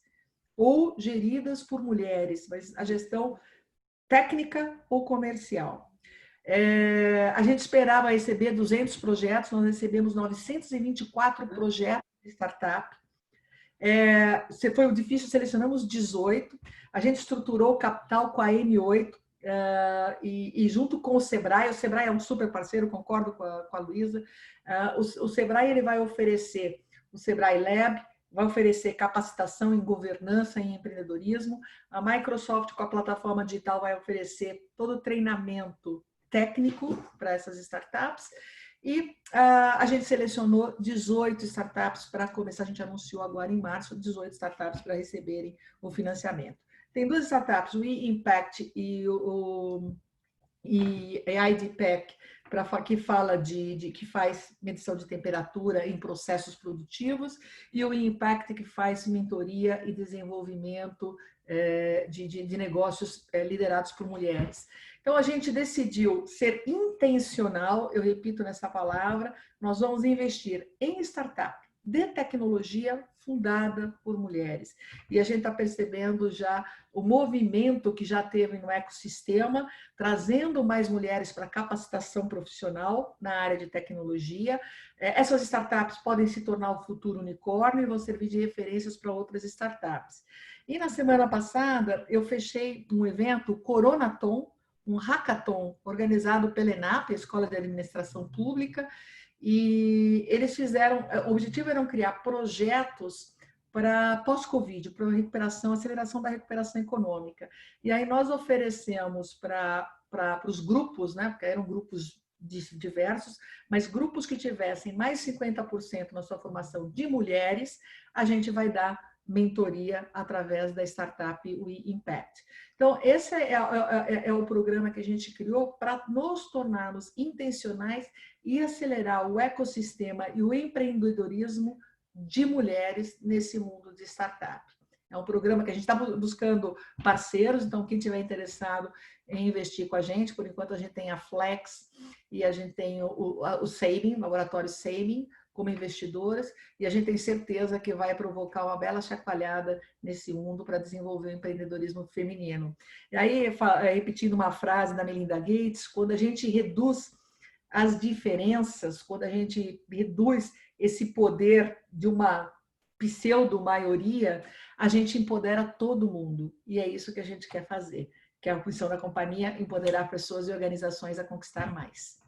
ou geridas por mulheres, mas a gestão técnica ou comercial. A gente esperava receber 200 projetos, nós recebemos 924 projetos de startup. Foi difícil, selecionamos 18. A gente estruturou o capital com a M8 e junto com o Sebrae é um super parceiro, concordo com a Luísa. O Sebrae ele vai oferecer o Sebrae Lab, vai oferecer capacitação em governança e empreendedorismo. A Microsoft, com a plataforma digital, vai oferecer todo o treinamento técnico para essas startups. E a gente selecionou 18 startups para começar, a gente anunciou agora em março, 18 startups para receberem o financiamento. Tem 2 startups, o eImpact e a IDPEC, que fala que faz medição de temperatura em processos produtivos, e o Impact, que faz mentoria e desenvolvimento de negócios liderados por mulheres. Então, a gente decidiu ser intencional, eu repito nessa palavra, nós vamos investir em startup de tecnologia fundada por mulheres. E a gente está percebendo já o movimento que já teve no ecossistema, trazendo mais mulheres para capacitação profissional na área de tecnologia. Essas startups podem se tornar o futuro unicórnio e vão servir de referências para outras startups. E na semana passada, eu fechei um evento, o Coronaton, um hackathon organizado pela ENAP, a Escola de Administração Pública, e eles o objetivo era criar projetos para pós-Covid, para aceleração da recuperação econômica. E aí nós oferecemos para os grupos, né, porque eram grupos diversos, mas grupos que tivessem mais 50% na sua formação de mulheres, a gente vai dar mentoria através da startup WeImpact. Então, esse é o programa que a gente criou para nos tornarmos intencionais e acelerar o ecossistema e o empreendedorismo de mulheres nesse mundo de startup. É um programa que a gente está buscando parceiros, então quem tiver interessado em investir com a gente, por enquanto a gente tem a Flex e a gente tem o Sabin, o laboratório Sabin, como investidoras, e a gente tem certeza que vai provocar uma bela chacoalhada nesse mundo para desenvolver o empreendedorismo feminino. E aí, repetindo uma frase da Melinda Gates, quando a gente reduz as diferenças, quando a gente reduz esse poder de uma pseudo-maioria, a gente empodera todo mundo. E é isso que a gente quer fazer, que é a missão da companhia, empoderar pessoas e organizações a conquistar mais.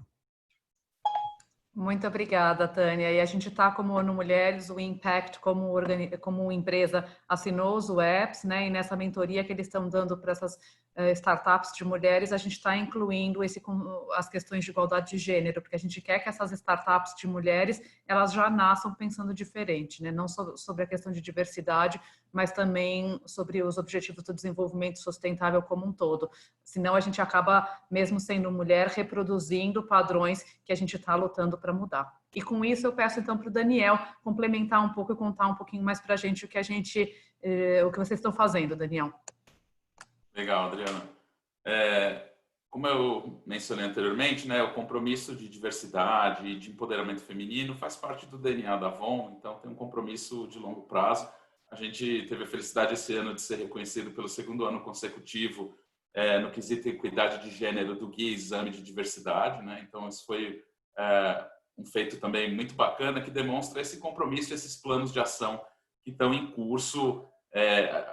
Muito obrigada, Tânia. E a gente está como ONU Mulheres, o Impact, como empresa, assinou os apps, né? E nessa mentoria que eles estão dando para essas startups de mulheres, a gente está incluindo as questões de igualdade de gênero, porque a gente quer que essas startups de mulheres, elas já nasçam pensando diferente, né? Não só sobre a questão de diversidade, mas também sobre os objetivos do desenvolvimento sustentável como um todo. Senão a gente acaba, mesmo sendo mulher, reproduzindo padrões que a gente está lutando para mudar. E com isso eu peço então para o Daniel complementar um pouco e contar um pouquinho mais para a gente o que vocês estão fazendo, Daniel. Legal, Adriana. Como eu mencionei anteriormente, né, o compromisso de diversidade e de empoderamento feminino faz parte do DNA da Avon, então tem um compromisso de longo prazo. A gente teve a felicidade esse ano de ser reconhecido pelo 2º ano consecutivo no quesito equidade de gênero do Guia Exame de Diversidade, né? Então, isso foi um feito também muito bacana que demonstra esse compromisso, esses planos de ação que estão em curso.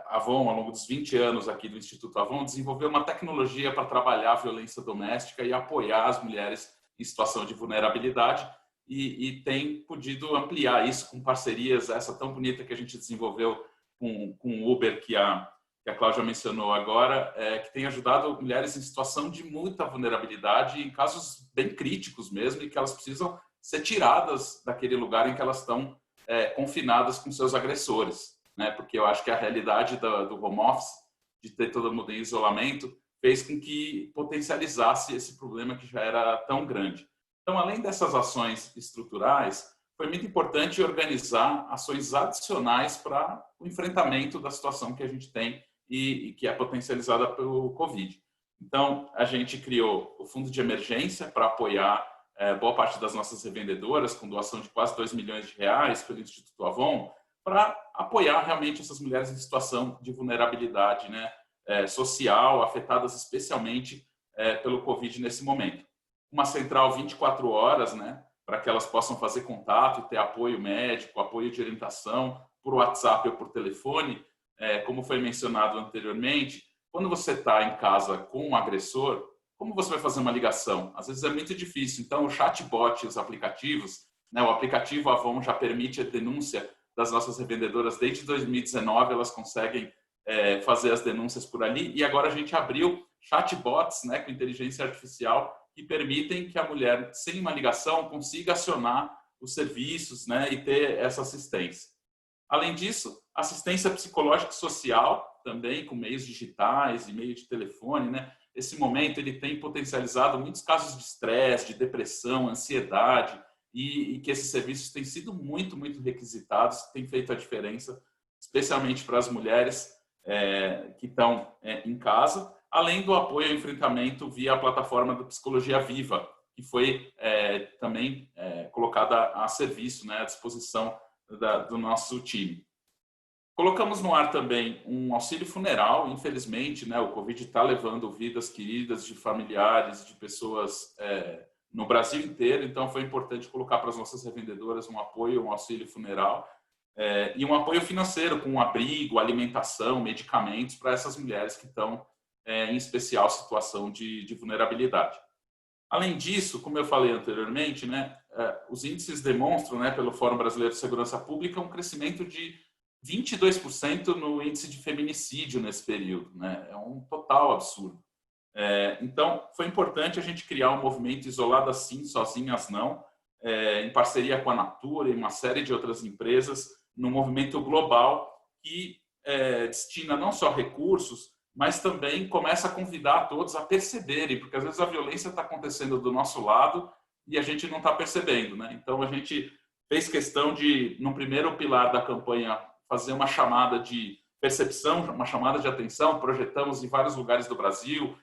A Avon, ao longo dos 20 anos aqui do Instituto Avon, desenvolveu uma tecnologia para trabalhar a violência doméstica e apoiar as mulheres em situação de vulnerabilidade e tem podido ampliar isso com parcerias, essa tão bonita que a gente desenvolveu com o Uber, que a Cláudia mencionou agora, que tem ajudado mulheres em situação de muita vulnerabilidade, em casos bem críticos mesmo, e que elas precisam ser tiradas daquele lugar em que elas estão confinadas com seus agressores. Né? Porque eu acho que a realidade do home office, de ter todo mundo em isolamento, fez com que potencializasse esse problema que já era tão grande. Então, além dessas ações estruturais, foi muito importante organizar ações adicionais para o enfrentamento da situação que a gente tem e que é potencializada pelo Covid. Então, a gente criou o Fundo de Emergência para apoiar boa parte das nossas revendedoras, com doação de quase R$2 milhões pelo Instituto Avon, para apoiar realmente essas mulheres em situação de vulnerabilidade, né, social, afetadas especialmente pelo Covid nesse momento. Uma central 24 horas, né, para que elas possam fazer contato e ter apoio médico, apoio de orientação por WhatsApp ou por telefone. Como foi mencionado anteriormente, quando você está em casa com um agressor, como você vai fazer uma ligação? Às vezes é muito difícil. Então, o chatbot e os aplicativos, né, o aplicativo Avon já permite a denúncia das nossas revendedoras desde 2019, elas conseguem fazer as denúncias por ali, e agora a gente abriu chatbots, né, com inteligência artificial que permitem que a mulher, sem uma ligação, consiga acionar os serviços, né, e ter essa assistência. Além disso, assistência psicológica e social, também com meios digitais e meio de telefone, né? Esse momento ele tem potencializado muitos casos de estresse, de depressão, ansiedade, e que esses serviços têm sido muito, muito requisitados, têm feito a diferença, especialmente para as mulheres que estão em casa, além do apoio ao enfrentamento via a plataforma do Psicologia Viva, que foi também colocada a serviço, né, à disposição do nosso time. Colocamos no ar também um auxílio funeral, infelizmente, né, o Covid está levando vidas queridas de familiares, de pessoas no Brasil inteiro, então foi importante colocar para as nossas revendedoras um apoio, um auxílio funeral e um apoio financeiro com abrigo, alimentação, medicamentos para essas mulheres que estão em especial situação de vulnerabilidade. Além disso, como eu falei anteriormente, né, os índices demonstram, né, pelo Fórum Brasileiro de Segurança Pública, um crescimento de 22% no índice de feminicídio nesse período, né? É um total absurdo. Então, foi importante a gente criar um movimento Isoladas Sim, Sozinhas Não, em parceria com a Natura e uma série de outras empresas, num movimento global que destina não só recursos, mas também começa a convidar todos a perceberem, porque às vezes a violência está acontecendo do nosso lado e a gente não está percebendo, né? Então, a gente fez questão de, no primeiro pilar da campanha, fazer uma chamada de percepção, uma chamada de atenção, projetamos em vários lugares do Brasil,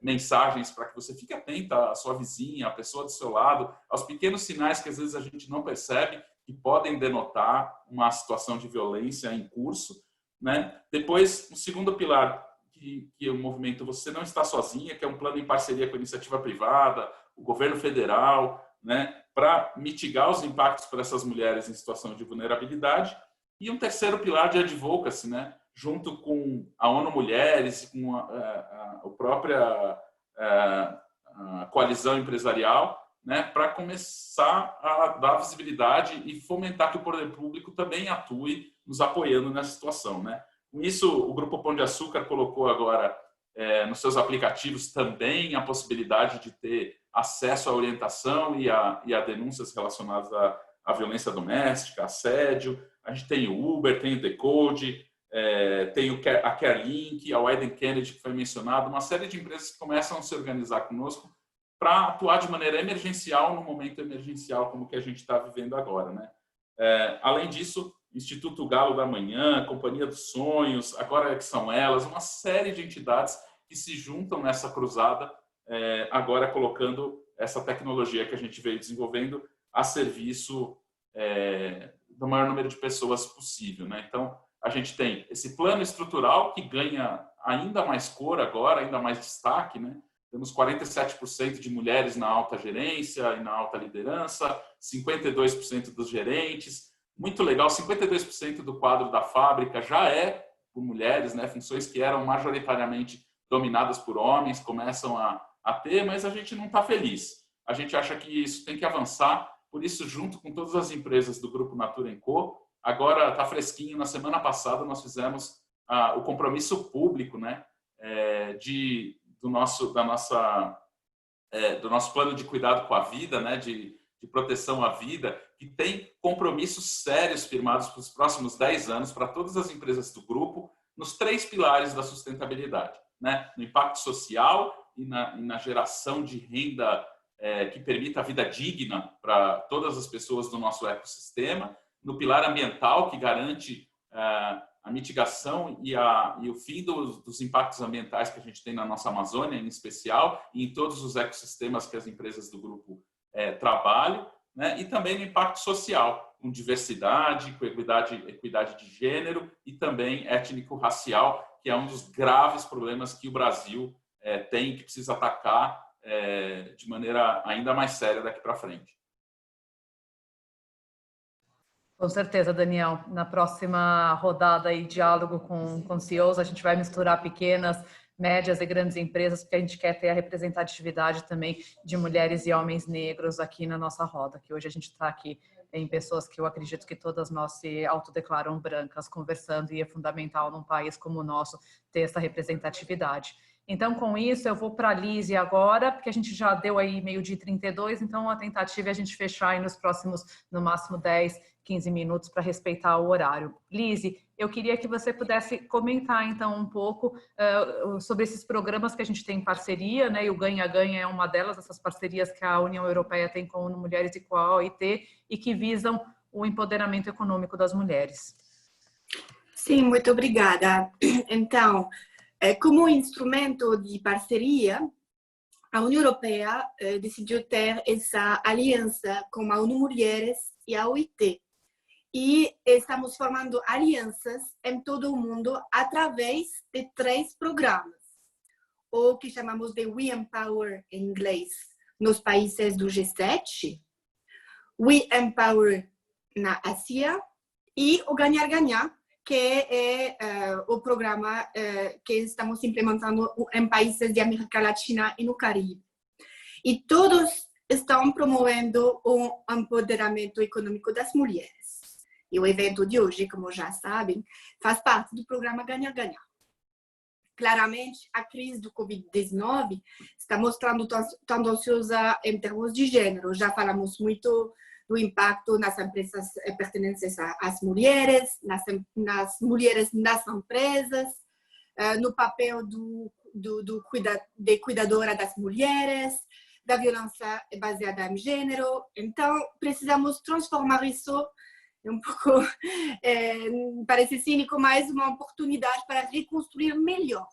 mensagens para que você fique atenta à sua vizinha, à pessoa do seu lado, aos pequenos sinais que às vezes a gente não percebe, que podem denotar uma situação de violência em curso, né? Depois, o segundo pilar, que o movimento Você Não Está Sozinha, que é um plano em parceria com a iniciativa privada, o governo federal, né, para mitigar os impactos para essas mulheres em situação de vulnerabilidade. E um terceiro pilar de advocacy, né, junto com a ONU Mulheres, com a própria a coalizão empresarial, né, para começar a dar visibilidade e fomentar que o poder público também atue nos apoiando nessa situação, né? Com isso, o Grupo Pão de Açúcar colocou agora nos seus aplicativos também a possibilidade de ter acesso à orientação e a denúncias relacionadas à violência doméstica, assédio. A gente tem o Uber, tem o Decode, tem a CareLink, a Wyden Kennedy, que foi mencionado, uma série de empresas que começam a se organizar conosco para atuar de maneira emergencial no momento emergencial como que a gente está vivendo agora, né? Além disso, Instituto Galo da Manhã, Companhia dos Sonhos, agora que são elas, uma série de entidades que se juntam nessa cruzada, agora colocando essa tecnologia que a gente veio desenvolvendo a serviço do maior número de pessoas possível, né? Então, a gente tem esse plano estrutural que ganha ainda mais cor agora, ainda mais destaque, né? Temos 47% de mulheres na alta gerência e na alta liderança, 52% dos gerentes. Muito legal, 52% do quadro da fábrica já é por mulheres, né? Funções que eram majoritariamente dominadas por homens começam a ter, mas a gente não está feliz. A gente acha que isso tem que avançar, por isso, junto com todas as empresas do Grupo Natura & Co, agora está fresquinho, na semana passada nós fizemos o compromisso público, né? Do nosso plano de cuidado com a vida, né, de proteção à vida, que tem compromissos sérios firmados para os próximos 10 anos para todas as empresas do grupo, nos 3 pilares da sustentabilidade, né, no impacto social e na geração de renda que permita a vida digna para todas as pessoas do nosso ecossistema, no pilar ambiental, que garante a mitigação e o fim dos impactos ambientais que a gente tem na nossa Amazônia, em especial, e em todos os ecossistemas que as empresas do grupo trabalham, né? E também no impacto social, com diversidade, com equidade de gênero e também étnico-racial, que é um dos graves problemas que o Brasil tem, que precisa atacar de maneira ainda mais séria daqui para frente. Com certeza, Daniel. Na próxima rodada aí, diálogo com CEOs, a gente vai misturar pequenas, médias e grandes empresas, porque a gente quer ter a representatividade também de mulheres e homens negros aqui na nossa roda, que hoje a gente está aqui em pessoas que eu acredito que todas nós se autodeclaram brancas, conversando, e é fundamental num país como o nosso ter essa representatividade. Então, com isso, eu vou para a Lise agora, porque a gente já deu aí meio-dia 32, então a tentativa é a gente fechar aí nos próximos, no máximo 10, 15 minutos para respeitar o horário. Lise, eu queria que você pudesse comentar então um pouco sobre esses programas que a gente tem em parceria, né? E o Ganha-Ganha é uma delas, essas parcerias que a União Europeia tem com a ONU Mulheres e com a OIT e que visam o empoderamento econômico das mulheres. Sim, muito obrigada. Então, como instrumento de parceria, a União Europeia decidiu ter essa aliança com a ONU Mulheres e a OIT. E estamos formando alianças em todo o mundo através de 3 programas, o que chamamos de We Empower em inglês, nos países do G7, We Empower na Ásia e o Ganhar-Ganhar, que é o programa que estamos implementando em países de América Latina e no Caribe. E todos estão promovendo o empoderamento econômico das mulheres. E o evento de hoje, como já sabem, faz parte do programa Ganhar-Ganhar. Claramente, a crise do Covid-19 está mostrando tendenciosa em termos de gênero. Já falamos muito do impacto nas empresas pertencentes às mulheres, nas mulheres nas empresas, no papel de cuidadora das mulheres, da violência baseada em gênero. Então, precisamos transformar isso um pouco, parece cínico, mas uma oportunidade para reconstruir melhor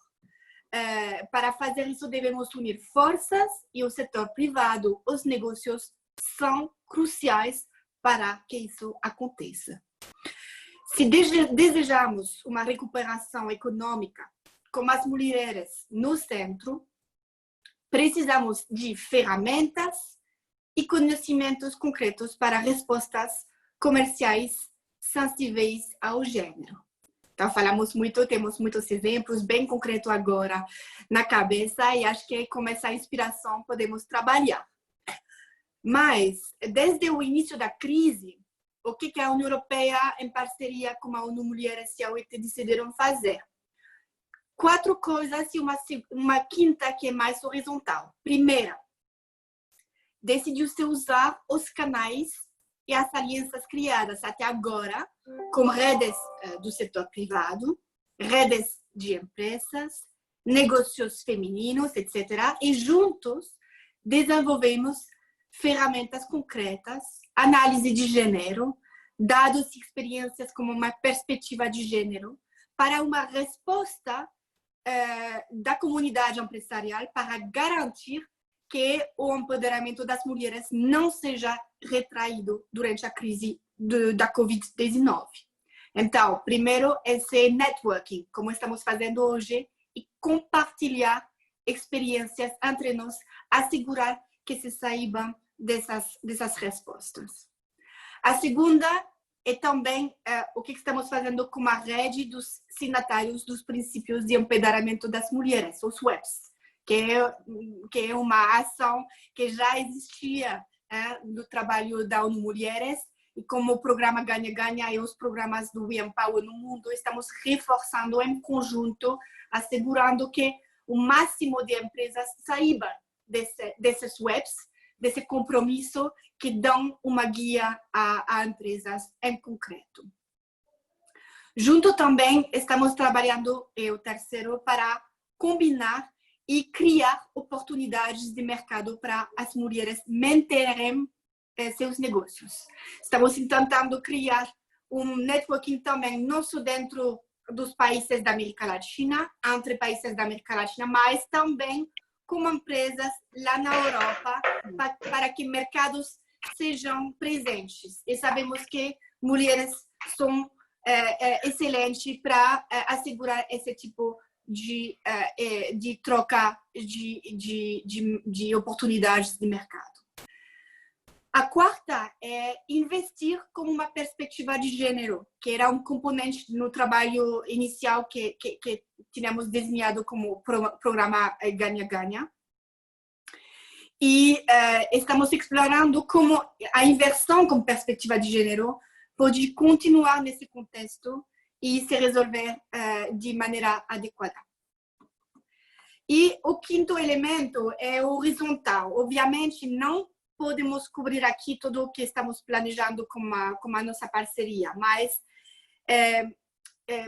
para fazer isso, devemos unir forças e o setor privado, os negócios, são cruciais para que isso aconteça. Se desejamos uma recuperação econômica com as mulheres no centro, precisamos de ferramentas e conhecimentos concretos para respostas comerciais sensíveis ao gênero. Então, falamos muito, temos muitos exemplos bem concretos agora na cabeça e acho que com essa inspiração podemos trabalhar. Mas, desde o início da crise, o que a União Europeia, em parceria com a ONU Mulheres e a OIT, decidiram fazer? 4 coisas e uma quinta que é mais horizontal. Primeira, decidiu-se usar os canais e as alianças criadas até agora, com redes do setor privado, redes de empresas, negócios femininos, etc. E juntos desenvolvemos ferramentas concretas, análise de gênero, dados e experiências como uma perspectiva de gênero, para uma resposta da comunidade empresarial para garantir que o empoderamento das mulheres não seja retraído durante a crise da Covid-19. Então, primeiro, esse networking, como estamos fazendo hoje, e compartilhar experiências entre nós, assegurar que se saibam dessas respostas. A segunda é também o que estamos fazendo com a rede dos signatários dos princípios de empoderamento das mulheres, os WEPs, que é uma ação que já existia no trabalho da ONU Mulheres, e como o programa Ganha-Ganha e os programas do We Empower no mundo, estamos reforçando em conjunto, assegurando que o máximo de empresas saibam desses WEPs, desse compromisso que dão uma guia a empresas em concreto. Junto também estamos trabalhando, o terceiro, para combinar e criar oportunidades de mercado para as mulheres manterem seus negócios. Estamos tentando criar um networking também, não só dentro dos países da América Latina, entre países da América Latina, mas também com empresas lá na Europa, para que mercados sejam presentes. E sabemos que mulheres são excelentes para assegurar esse tipo de troca de oportunidades de mercado. A quarta é investir com uma perspectiva de gênero, que era um componente no trabalho inicial que tínhamos desenhado como programa Ganha-Ganha. E estamos explorando como a inversão com perspectiva de gênero pode continuar nesse contexto e se resolver de maneira adequada. E o quinto elemento é horizontal. Obviamente, não podemos cobrir aqui tudo o que estamos planejando com a nossa parceria, mas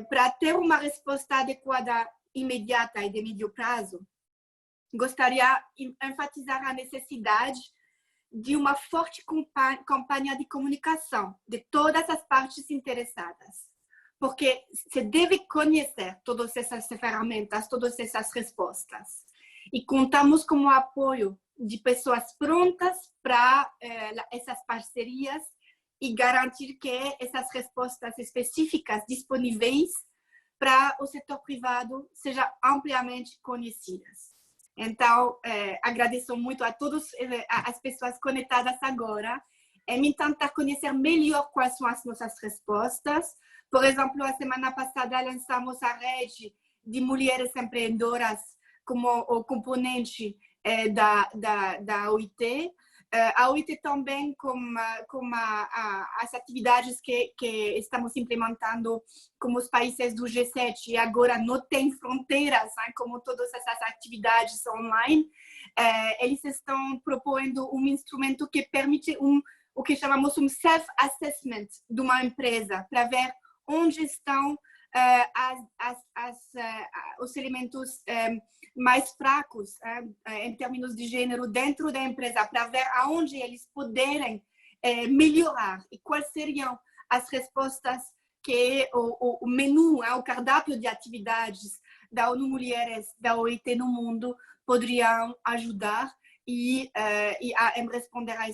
para ter uma resposta adequada, imediata e de médio prazo, gostaria de enfatizar a necessidade de uma forte campanha de comunicação de todas as partes interessadas, porque se deve conhecer todas essas ferramentas, todas essas respostas. E contamos com o apoio de pessoas prontas para essas parcerias e garantir que essas respostas específicas disponíveis para o setor privado sejam amplamente conhecidas. Então, agradeço muito a todas as pessoas conectadas agora em tentar conhecer melhor quais são as nossas respostas. Por exemplo, a semana passada lançamos a rede de mulheres empreendedoras como o componente da OIT. A OIT também com as atividades que estamos implementando como os países do G7 e agora não tem fronteiras, né, como todas essas atividades online, eles estão propondo um instrumento que permite o que chamamos um self-assessment de uma empresa, para ver onde estão os elementos mais fracos em termos de gênero dentro da empresa, para ver aonde eles poderem melhorar e quais seriam as respostas que o menu, o cardápio de atividades da ONU Mulheres, da OIT no mundo, poderiam ajudar e responder a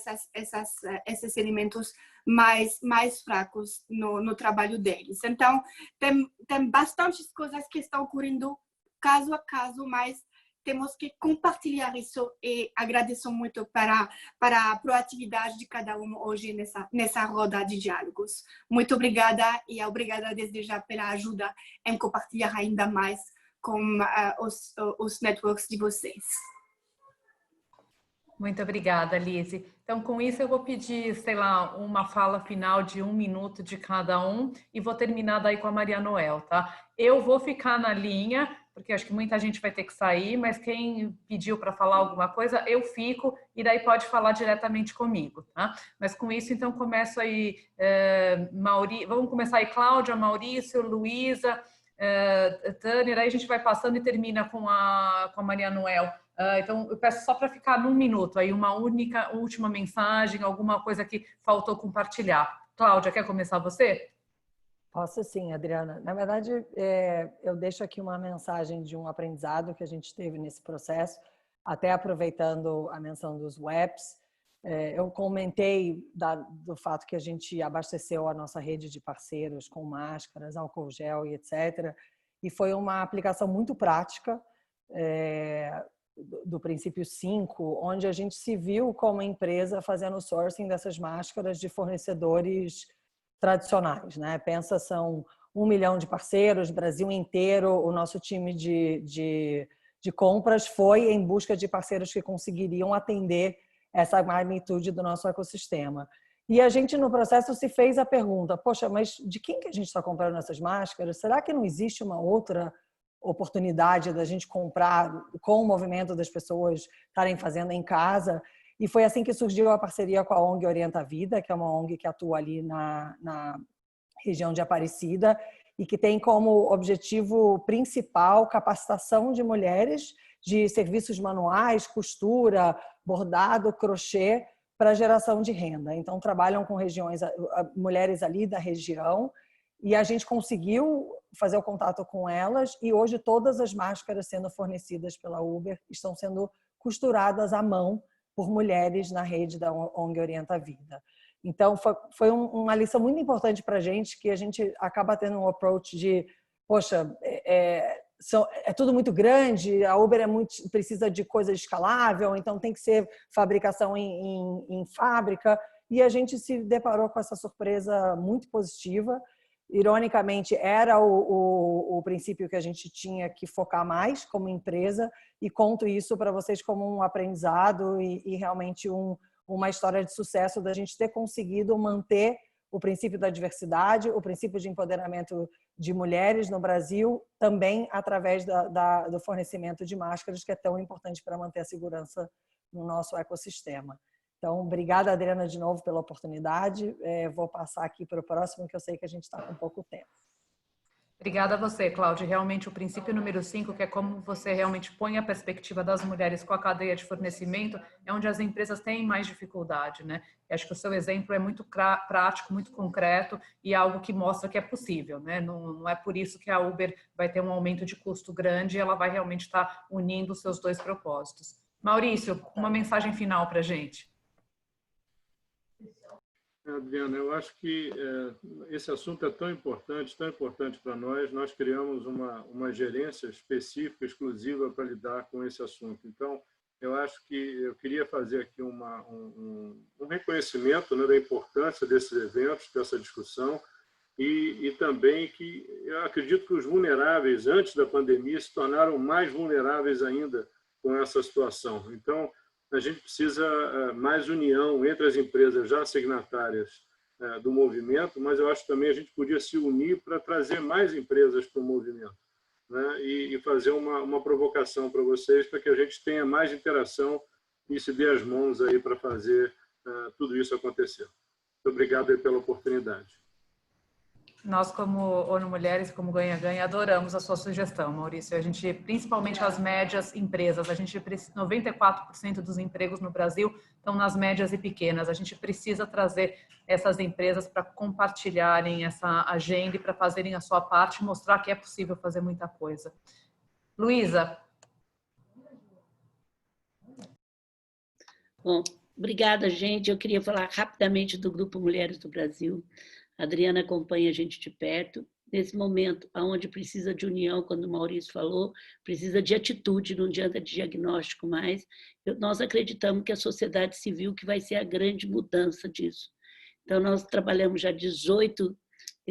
esses elementos mais fracos no trabalho deles. Então, tem bastantes coisas que estão ocorrendo caso a caso, mas temos que compartilhar isso e agradeço muito para a proatividade de cada um hoje nessa roda de diálogos. Muito obrigada e obrigada desde já pela ajuda em compartilhar ainda mais com os networks de vocês. Muito obrigada, Lise. Então, com isso, eu vou pedir, sei lá, uma fala final de 1 minuto de cada um e vou terminar daí com a Maria Noel, tá? Eu vou ficar na linha, porque acho que muita gente vai ter que sair, mas quem pediu para falar alguma coisa, eu fico e daí pode falar diretamente comigo, tá? Mas com isso, então, começo aí, vamos começar aí, Cláudia, Maurício, Luísa, Tânia, aí a gente vai passando e termina com a Maria Noel. Então, eu peço só para ficar num minuto, aí uma última mensagem, alguma coisa que faltou compartilhar. Cláudia, quer começar você? Posso sim, Adriana. Na verdade, eu deixo aqui uma mensagem de um aprendizado que a gente teve nesse processo, até aproveitando a menção dos WEPs. Eu comentei do fato que a gente abasteceu a nossa rede de parceiros com máscaras, álcool gel e etc. E foi uma aplicação muito prática, do princípio 5, onde a gente se viu como empresa fazendo sourcing dessas máscaras de fornecedores tradicionais, né? Pensa, são 1 milhão de parceiros, Brasil inteiro, o nosso time de compras foi em busca de parceiros que conseguiriam atender essa magnitude do nosso ecossistema. E a gente, no processo, se fez a pergunta, poxa, mas de quem que a gente está comprando essas máscaras? Será que não existe uma outra oportunidade da gente comprar com o movimento das pessoas estarem fazendo em casa? E foi assim que surgiu a parceria com a ONG Orienta a Vida, que é uma ONG que atua ali na região de Aparecida e que tem como objetivo principal capacitação de mulheres de serviços manuais, costura, bordado, crochê, para geração de renda. Então, trabalham com mulheres ali da região e a gente conseguiu fazer o contato com elas e hoje todas as máscaras sendo fornecidas pela Uber estão sendo costuradas à mão por mulheres na rede da ONG Orienta a Vida. Então, foi uma lição muito importante para a gente, que a gente acaba tendo um approach de, poxa, é tudo muito grande, a Uber precisa de coisa escalável, então tem que ser fabricação em fábrica, e a gente se deparou com essa surpresa muito positiva. Ironicamente, era o princípio que a gente tinha que focar mais como empresa, e conto isso para vocês como um aprendizado e realmente uma história de sucesso da gente ter conseguido manter o princípio da diversidade, o princípio de empoderamento de mulheres no Brasil, também através do fornecimento de máscaras, que é tão importante para manter a segurança no nosso ecossistema. Então, obrigada, Adriana, de novo pela oportunidade. Vou passar aqui para o próximo, que eu sei que a gente está com pouco tempo. Obrigada a você, Cláudia. Realmente, o princípio número 5, que é como você realmente põe a perspectiva das mulheres com a cadeia de fornecimento, é onde as empresas têm mais dificuldade, né? E acho que o seu exemplo é muito prático, muito concreto e algo que mostra que é possível, né? Não é por isso que a Uber vai ter um aumento de custo grande, ela vai realmente estar unindo os seus dois propósitos. Maurício, uma mensagem final para a gente. Adriana, eu acho que esse assunto é tão importante para nós. Nós criamos uma gerência específica, exclusiva para lidar com esse assunto. Então, eu acho que eu queria fazer aqui um reconhecimento, né, da importância desses eventos, dessa discussão, e também que eu acredito que os vulneráveis, antes da pandemia, se tornaram mais vulneráveis ainda com essa situação. Então, a gente precisa mais união entre as empresas já signatárias do movimento, mas eu acho que também a gente podia se unir para trazer mais empresas para o movimento, né? E fazer uma provocação para vocês, para que a gente tenha mais interação e se dê as mãos aí para fazer tudo isso acontecer. Muito obrigado aí pela oportunidade. Nós, como ONU Mulheres, como Ganha-Ganha, adoramos a sua sugestão, Maurício. A gente, principalmente as médias empresas, 94% dos empregos no Brasil estão nas médias e pequenas. A gente precisa trazer essas empresas para compartilharem essa agenda e para fazerem a sua parte, mostrar que é possível fazer muita coisa. Luísa. Bom, obrigada, gente. Eu queria falar rapidamente do Grupo Mulheres do Brasil. A Adriana acompanha a gente de perto. Nesse momento, onde precisa de união, quando o Maurício falou, precisa de atitude, não adianta de diagnóstico mais. Nós acreditamos que a sociedade civil que vai ser a grande mudança disso. Então, nós trabalhamos já 18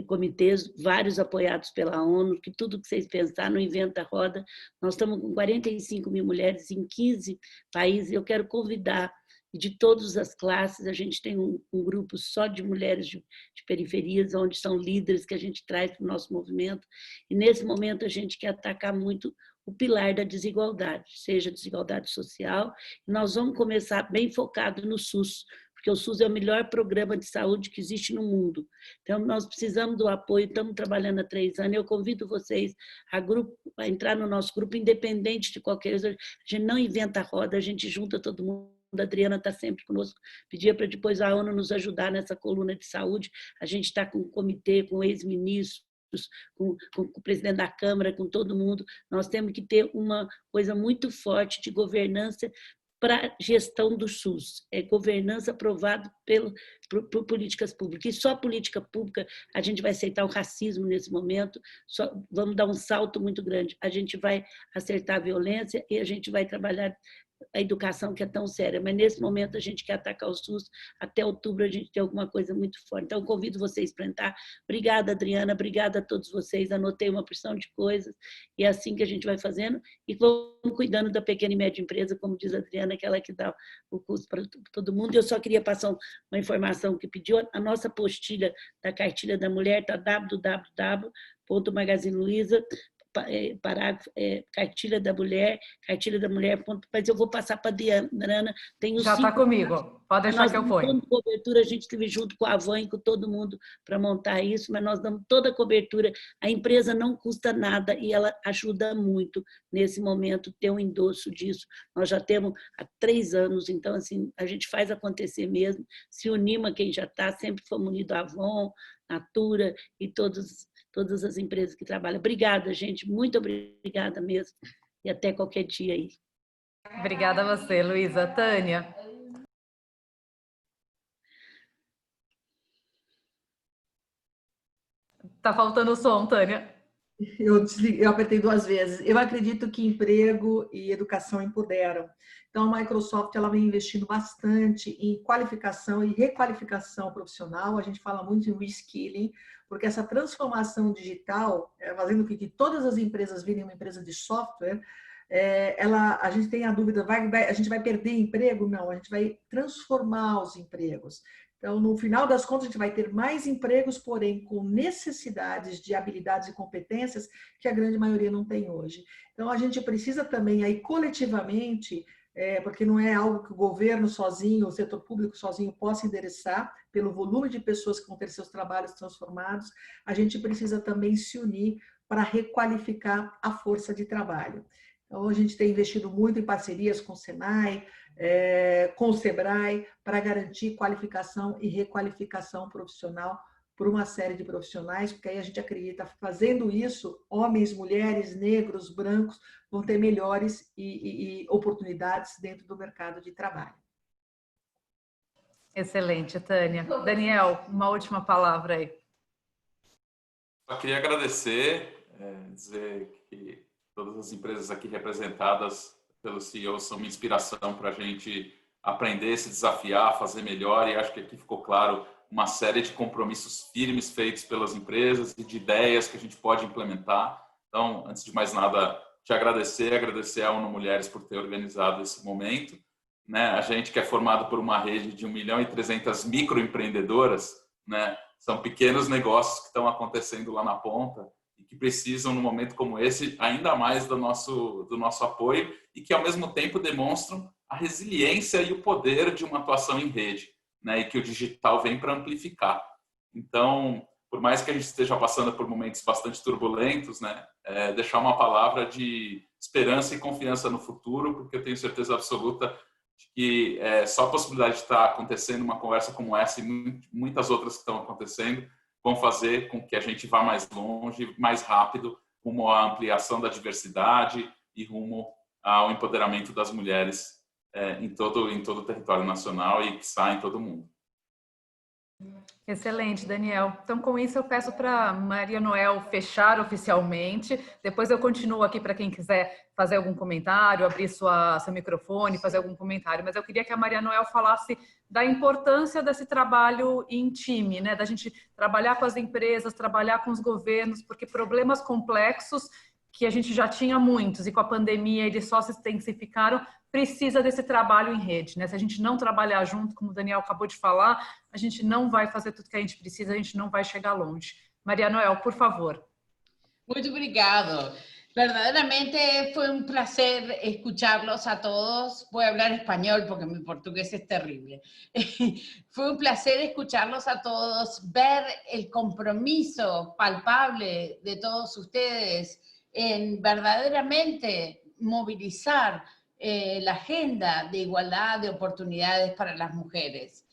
comitês, vários apoiados pela ONU, que tudo que vocês pensar não inventa roda. Nós estamos com 45 mil mulheres em 15 países. Eu quero convidar, de todas as classes, a gente tem um grupo só de mulheres de periferias, onde são líderes que a gente traz para o nosso movimento. E nesse momento a gente quer atacar muito o pilar da desigualdade, seja desigualdade social. Nós vamos começar bem focado no SUS, porque o SUS é o melhor programa de saúde que existe no mundo. Então, nós precisamos do apoio, estamos trabalhando há 3 anos. Eu convido vocês a entrar no nosso grupo, independente de qualquer coisa. A gente não inventa roda, a gente junta todo mundo. A Adriana está sempre conosco. Pedia para depois a ONU nos ajudar nessa coluna de saúde. A gente está com o comitê, com ex-ministros, com o presidente da Câmara, com todo mundo. Nós temos que ter uma coisa muito forte de governança para gestão do SUS, é governança aprovada por políticas públicas. E só política pública a gente vai aceitar o racismo nesse momento, vamos dar um salto muito grande. A gente vai acertar a violência e a gente vai trabalhar a educação que é tão séria, mas nesse momento a gente quer atacar o SUS, até outubro a gente tem alguma coisa muito forte. Então, convido vocês para entrar. Obrigada, Adriana, obrigada a todos vocês, anotei uma porção de coisas, e é assim que a gente vai fazendo, e vamos cuidando da pequena e média empresa, como diz a Adriana, que ela que dá o custo para todo mundo. Eu só queria passar uma informação que pediu, a nossa postilha da Cartilha da Mulher está www.magazineluiza, parágrafo, cartilha da mulher, mas eu vou passar para a Adriana. Já está comigo, pode deixar que eu ponho. Cobertura, a gente esteve junto com a Van e com todo mundo para montar isso, mas nós damos toda a cobertura. A empresa não custa nada e ela ajuda muito nesse momento ter um endosso disso. Nós já temos há 3 anos, então assim, a gente faz acontecer mesmo, se unimos a quem já está, sempre fomos unidos à Avon, Natura e todas as empresas que trabalham. Obrigada, gente, muito obrigada mesmo, e até qualquer dia aí. Obrigada a você, Luísa. Tânia. Tá faltando o som, Tânia. Eu apertei 2 vezes. Eu acredito que emprego e educação empoderam. Então, a Microsoft ela vem investindo bastante em qualificação e requalificação profissional. A gente fala muito em reskilling, porque essa transformação digital, fazendo com que todas as empresas virem uma empresa de software, a gente tem a dúvida, a gente vai perder emprego? Não, a gente vai transformar os empregos. Então, no final das contas, a gente vai ter mais empregos, porém com necessidades de habilidades e competências que a grande maioria não tem hoje. Então, a gente precisa também, aí coletivamente, porque não é algo que o governo sozinho, o setor público sozinho possa endereçar, pelo volume de pessoas que vão ter seus trabalhos transformados, a gente precisa também se unir para requalificar a força de trabalho. Então, a gente tem investido muito em parcerias com o Senai, com o Sebrae, para garantir qualificação e requalificação profissional por uma série de profissionais, porque aí a gente acredita, fazendo isso, homens, mulheres, negros, brancos, vão ter melhores oportunidades dentro do mercado de trabalho. Excelente, Tânia. Daniel, uma última palavra aí. Só queria agradecer, dizer que todas as empresas aqui representadas pelo CEO são uma inspiração para a gente aprender, se desafiar, fazer melhor, e acho que aqui ficou claro uma série de compromissos firmes feitos pelas empresas e de ideias que a gente pode implementar. Então, antes de mais nada, te agradecer à ONU Mulheres por ter organizado esse momento. Né? A gente que é formado por uma rede de 1.300.000 microempreendedoras, né? São pequenos negócios que estão acontecendo lá na ponta e que precisam, num momento como esse, ainda mais do nosso apoio e que, ao mesmo tempo, demonstram a resiliência e o poder de uma atuação em rede, né? E que o digital vem para amplificar. Então, por mais que a gente esteja passando por momentos bastante turbulentos, né? Deixar uma palavra de esperança e confiança no futuro, porque eu tenho certeza absoluta de que só a possibilidade de estar acontecendo uma conversa como essa e muitas outras que estão acontecendo vão fazer com que a gente vá mais longe, mais rápido, rumo à ampliação da diversidade e rumo ao empoderamento das mulheres em todo o território nacional e, quiçá, em todo o mundo. Excelente, Daniel. Então, com isso, eu peço para Maria Noel fechar oficialmente. Depois eu continuo aqui para quem quiser fazer algum comentário, abrir seu microfone, fazer algum comentário. Mas eu queria que a Maria Noel falasse da importância desse trabalho em time, né? Da gente trabalhar com as empresas, trabalhar com os governos, porque problemas complexos que a gente já tinha muitos e com a pandemia eles só se intensificaram, precisa desse trabalho em rede, né? Se a gente não trabalhar junto, como o Daniel acabou de falar, a gente não vai fazer tudo que a gente precisa, a gente não vai chegar longe. Maria Noel, por favor. Muito obrigado. Verdaderamente fue un placer escucharlos a todos. Voy a hablar español porque mi portugués es terrible. Fue un placer escucharlos a todos, ver el compromiso palpable de todos ustedes en verdaderamente movilizar la agenda de igualdad de oportunidades para las mujeres.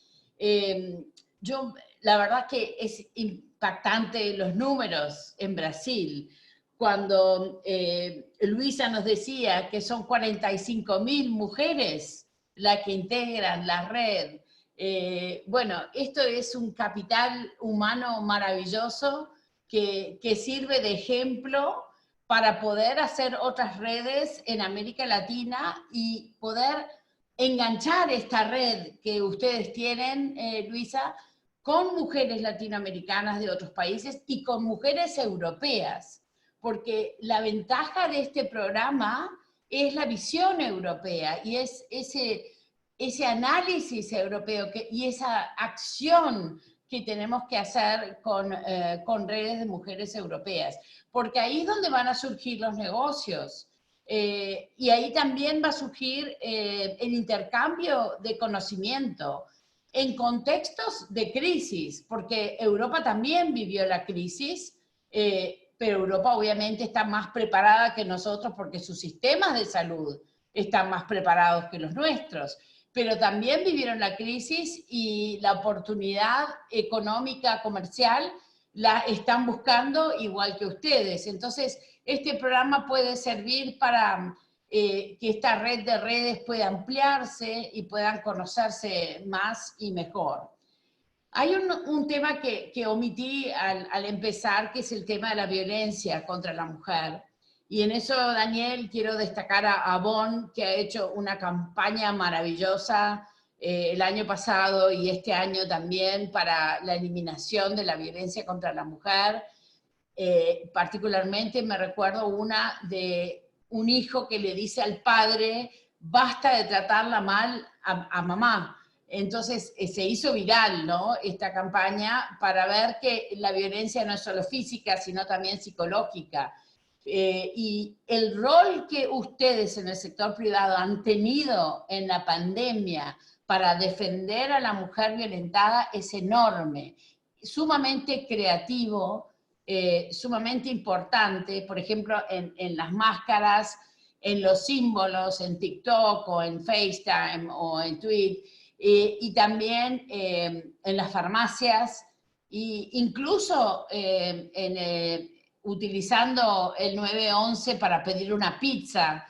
La verdad que es impactante los números en Brasil. Cuando Luisa nos decía que son 45.000 mujeres las que integran la red, bueno, esto es un capital humano maravilloso que sirve de ejemplo para poder hacer otras redes en América Latina y poder enganchar esta red que ustedes tienen, Luisa, con mujeres latinoamericanas de otros países y con mujeres europeas, porque la ventaja de este programa es la visión europea y es ese análisis europeo y esa acción que tenemos que hacer con redes de mujeres europeas, porque ahí es donde van a surgir los negocios, y ahí también va a surgir el intercambio de conocimiento en contextos de crisis, porque Europa también vivió la crisis, pero Europa obviamente está más preparada que nosotros porque sus sistemas de salud están más preparados que los nuestros, pero también vivieron la crisis y la oportunidad económica, comercial, la están buscando igual que ustedes. Entonces, este programa puede servir para que esta red de redes pueda ampliarse y puedan conocerse más y mejor. Hay un tema que omití al empezar, que es el tema de la violencia contra la mujer. Y en eso, Daniel, quiero destacar a Avon, que ha hecho una campaña maravillosa el año pasado y este año también para la eliminación de la violencia contra la mujer. Particularmente me recuerdo una de un hijo que le dice al padre, basta de tratarla mal a mamá. Entonces se hizo viral, ¿no?, esta campaña para ver que la violencia no es solo física, sino también psicológica. Y el rol que ustedes en el sector privado han tenido en la pandemia para defender a la mujer violentada es enorme, sumamente creativo, sumamente importante, por ejemplo, en las máscaras, en los símbolos, en TikTok o en FaceTime o en Twitter, y también en las farmacias, e incluso utilizando el 911 para pedir una pizza.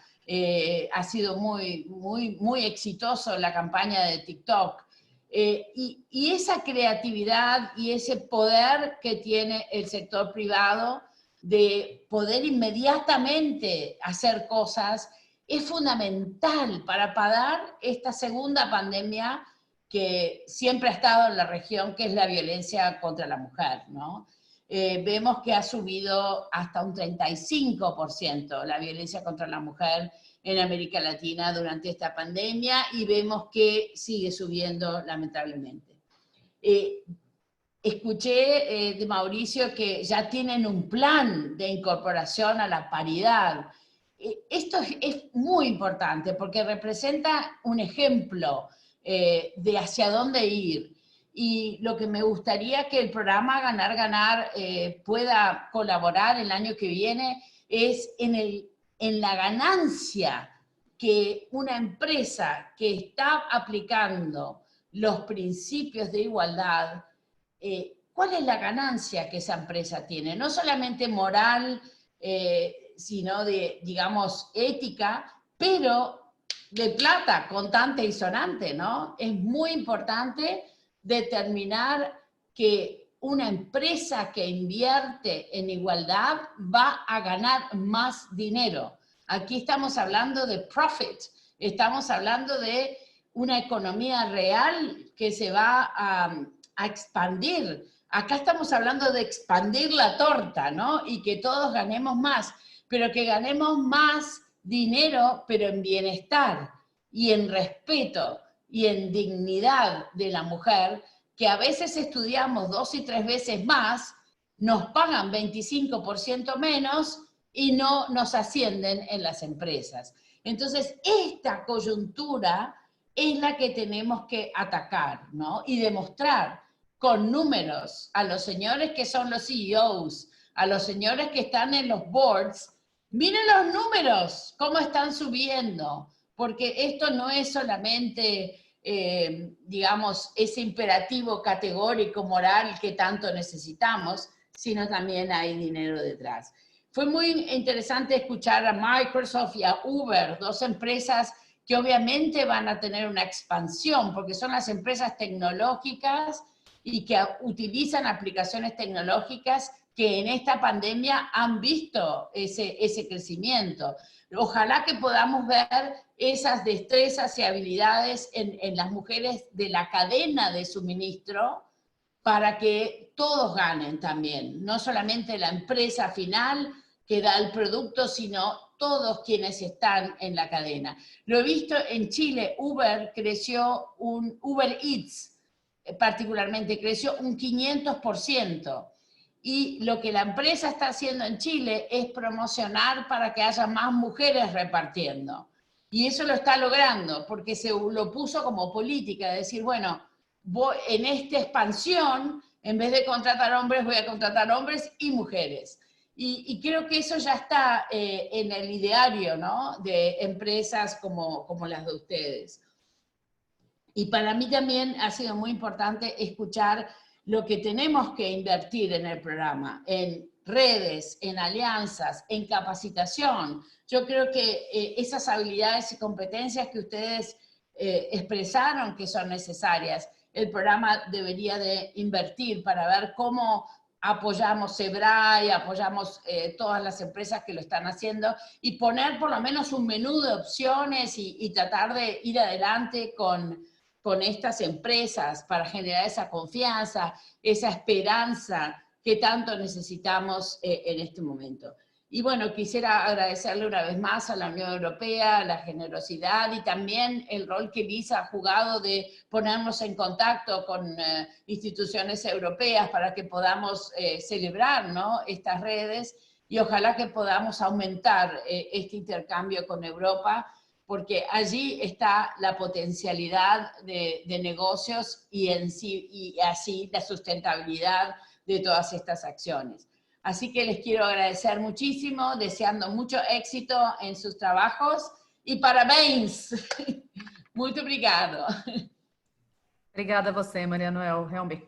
Ha sido muy exitoso la campaña de TikTok. Y esa creatividad y ese poder que tiene el sector privado de poder inmediatamente hacer cosas es fundamental para parar esta segunda pandemia que siempre ha estado en la región, que es la violencia contra la mujer, ¿no? Vemos que ha subido hasta un 35% la violencia contra la mujer en América Latina durante esta pandemia y vemos que sigue subiendo lamentablemente. Escuché de Mauricio que ya tienen un plan de incorporación a la paridad. Esto es muy importante porque representa un ejemplo de hacia dónde ir. Y lo que me gustaría que el programa Ganar Ganar pueda colaborar el año que viene es en la ganancia que una empresa que está aplicando los principios de igualdad, ¿cuál es la ganancia que esa empresa tiene? No solamente moral sino de, digamos, ética, pero de plata, contante y sonante, ¿no? Es muy importante determinar que una empresa que invierte en igualdad va a ganar más dinero. Aquí estamos hablando de profit, estamos hablando de una economía real que se va a expandir. Acá estamos hablando de expandir la torta, ¿no? Y que todos ganemos más, pero que ganemos más dinero, pero en bienestar y en respeto y en dignidad de la mujer, que a veces estudiamos 2 y 3 veces más, nos pagan 25% menos y no nos ascienden en las empresas. Entonces, esta coyuntura es la que tenemos que atacar, ¿no? Y demostrar con números a los señores que son los CEOs, a los señores que están en los boards, miren los números, cómo están subiendo, porque esto no es solamente, digamos, ese imperativo categórico moral que tanto necesitamos, sino también hay dinero detrás. Fue muy interesante escuchar a Microsoft y a Uber, 2 empresas que obviamente van a tener una expansión, porque son las empresas tecnológicas y que utilizan aplicaciones tecnológicas que en esta pandemia han visto ese crecimiento. Ojalá que podamos ver esas destrezas y habilidades en las mujeres de la cadena de suministro para que todos ganen también, no solamente la empresa final que da el producto, sino todos quienes están en la cadena. Lo he visto en Chile, Uber Eats particularmente creció un 500%. Y lo que la empresa está haciendo en Chile es promocionar para que haya más mujeres repartiendo. Y eso lo está logrando, porque se lo puso como política, de decir, bueno, en esta expansión, en vez de contratar hombres, voy a contratar hombres y mujeres. Y creo que eso ya está en el ideario, ¿no?, de empresas como las de ustedes. Y para mí también ha sido muy importante escuchar lo que tenemos que invertir en el programa, en redes, en alianzas, en capacitación. Yo creo que esas habilidades y competencias que ustedes expresaron que son necesarias, el programa debería de invertir para ver cómo apoyamos Sebrae, apoyamos todas las empresas que lo están haciendo y poner por lo menos un menú de opciones y tratar de ir adelante con estas empresas para generar esa confianza, esa esperanza que tanto necesitamos en este momento. Y bueno, quisiera agradecerle una vez más a la Unión Europea la generosidad y también el rol que Lisa ha jugado de ponernos en contacto con instituciones europeas para que podamos celebrar, ¿no?, estas redes, y ojalá que podamos aumentar este intercambio con Europa, porque allí está la potencialidad de negocios y así la sustentabilidad de todas estas acciones. Así que les quiero agradecer muchísimo, deseando mucho éxito en sus trabajos e parabéns! Muito obrigado! Obrigada a você, Maria Noel. Realmente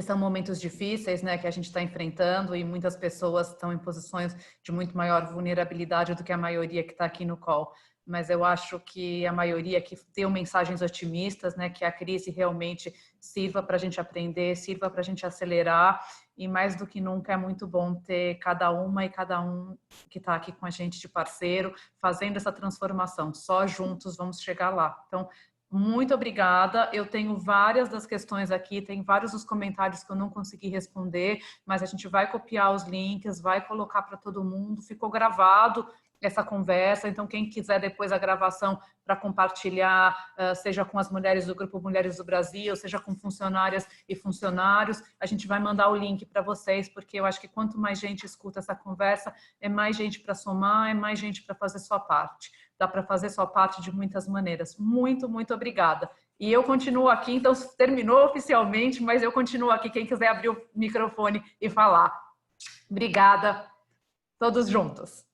são momentos difíceis, né, que a gente está enfrentando e muitas pessoas estão em posições de muito maior vulnerabilidade do que a maioria que está aqui no call. Mas eu acho que a maioria que deu mensagens otimistas, né, que a crise realmente sirva para a gente aprender, sirva para a gente acelerar, e mais do que nunca é muito bom ter cada uma e cada um que está aqui com a gente de parceiro, fazendo essa transformação. Só juntos vamos chegar lá. Então, muito obrigada. Eu tenho várias das questões aqui, tem vários dos comentários que eu não consegui responder, mas a gente vai copiar os links, vai colocar para todo mundo, ficou gravado essa conversa, então quem quiser depois a gravação para compartilhar, seja com as mulheres do Grupo Mulheres do Brasil, seja com funcionárias e funcionários, a gente vai mandar o link para vocês, porque eu acho que quanto mais gente escuta essa conversa, é mais gente para somar, é mais gente para fazer sua parte. Dá para fazer sua parte de muitas maneiras. Muito, muito obrigada. E eu continuo aqui, então terminou oficialmente, mas eu continuo aqui, quem quiser abrir o microfone e falar. Obrigada, todos juntos.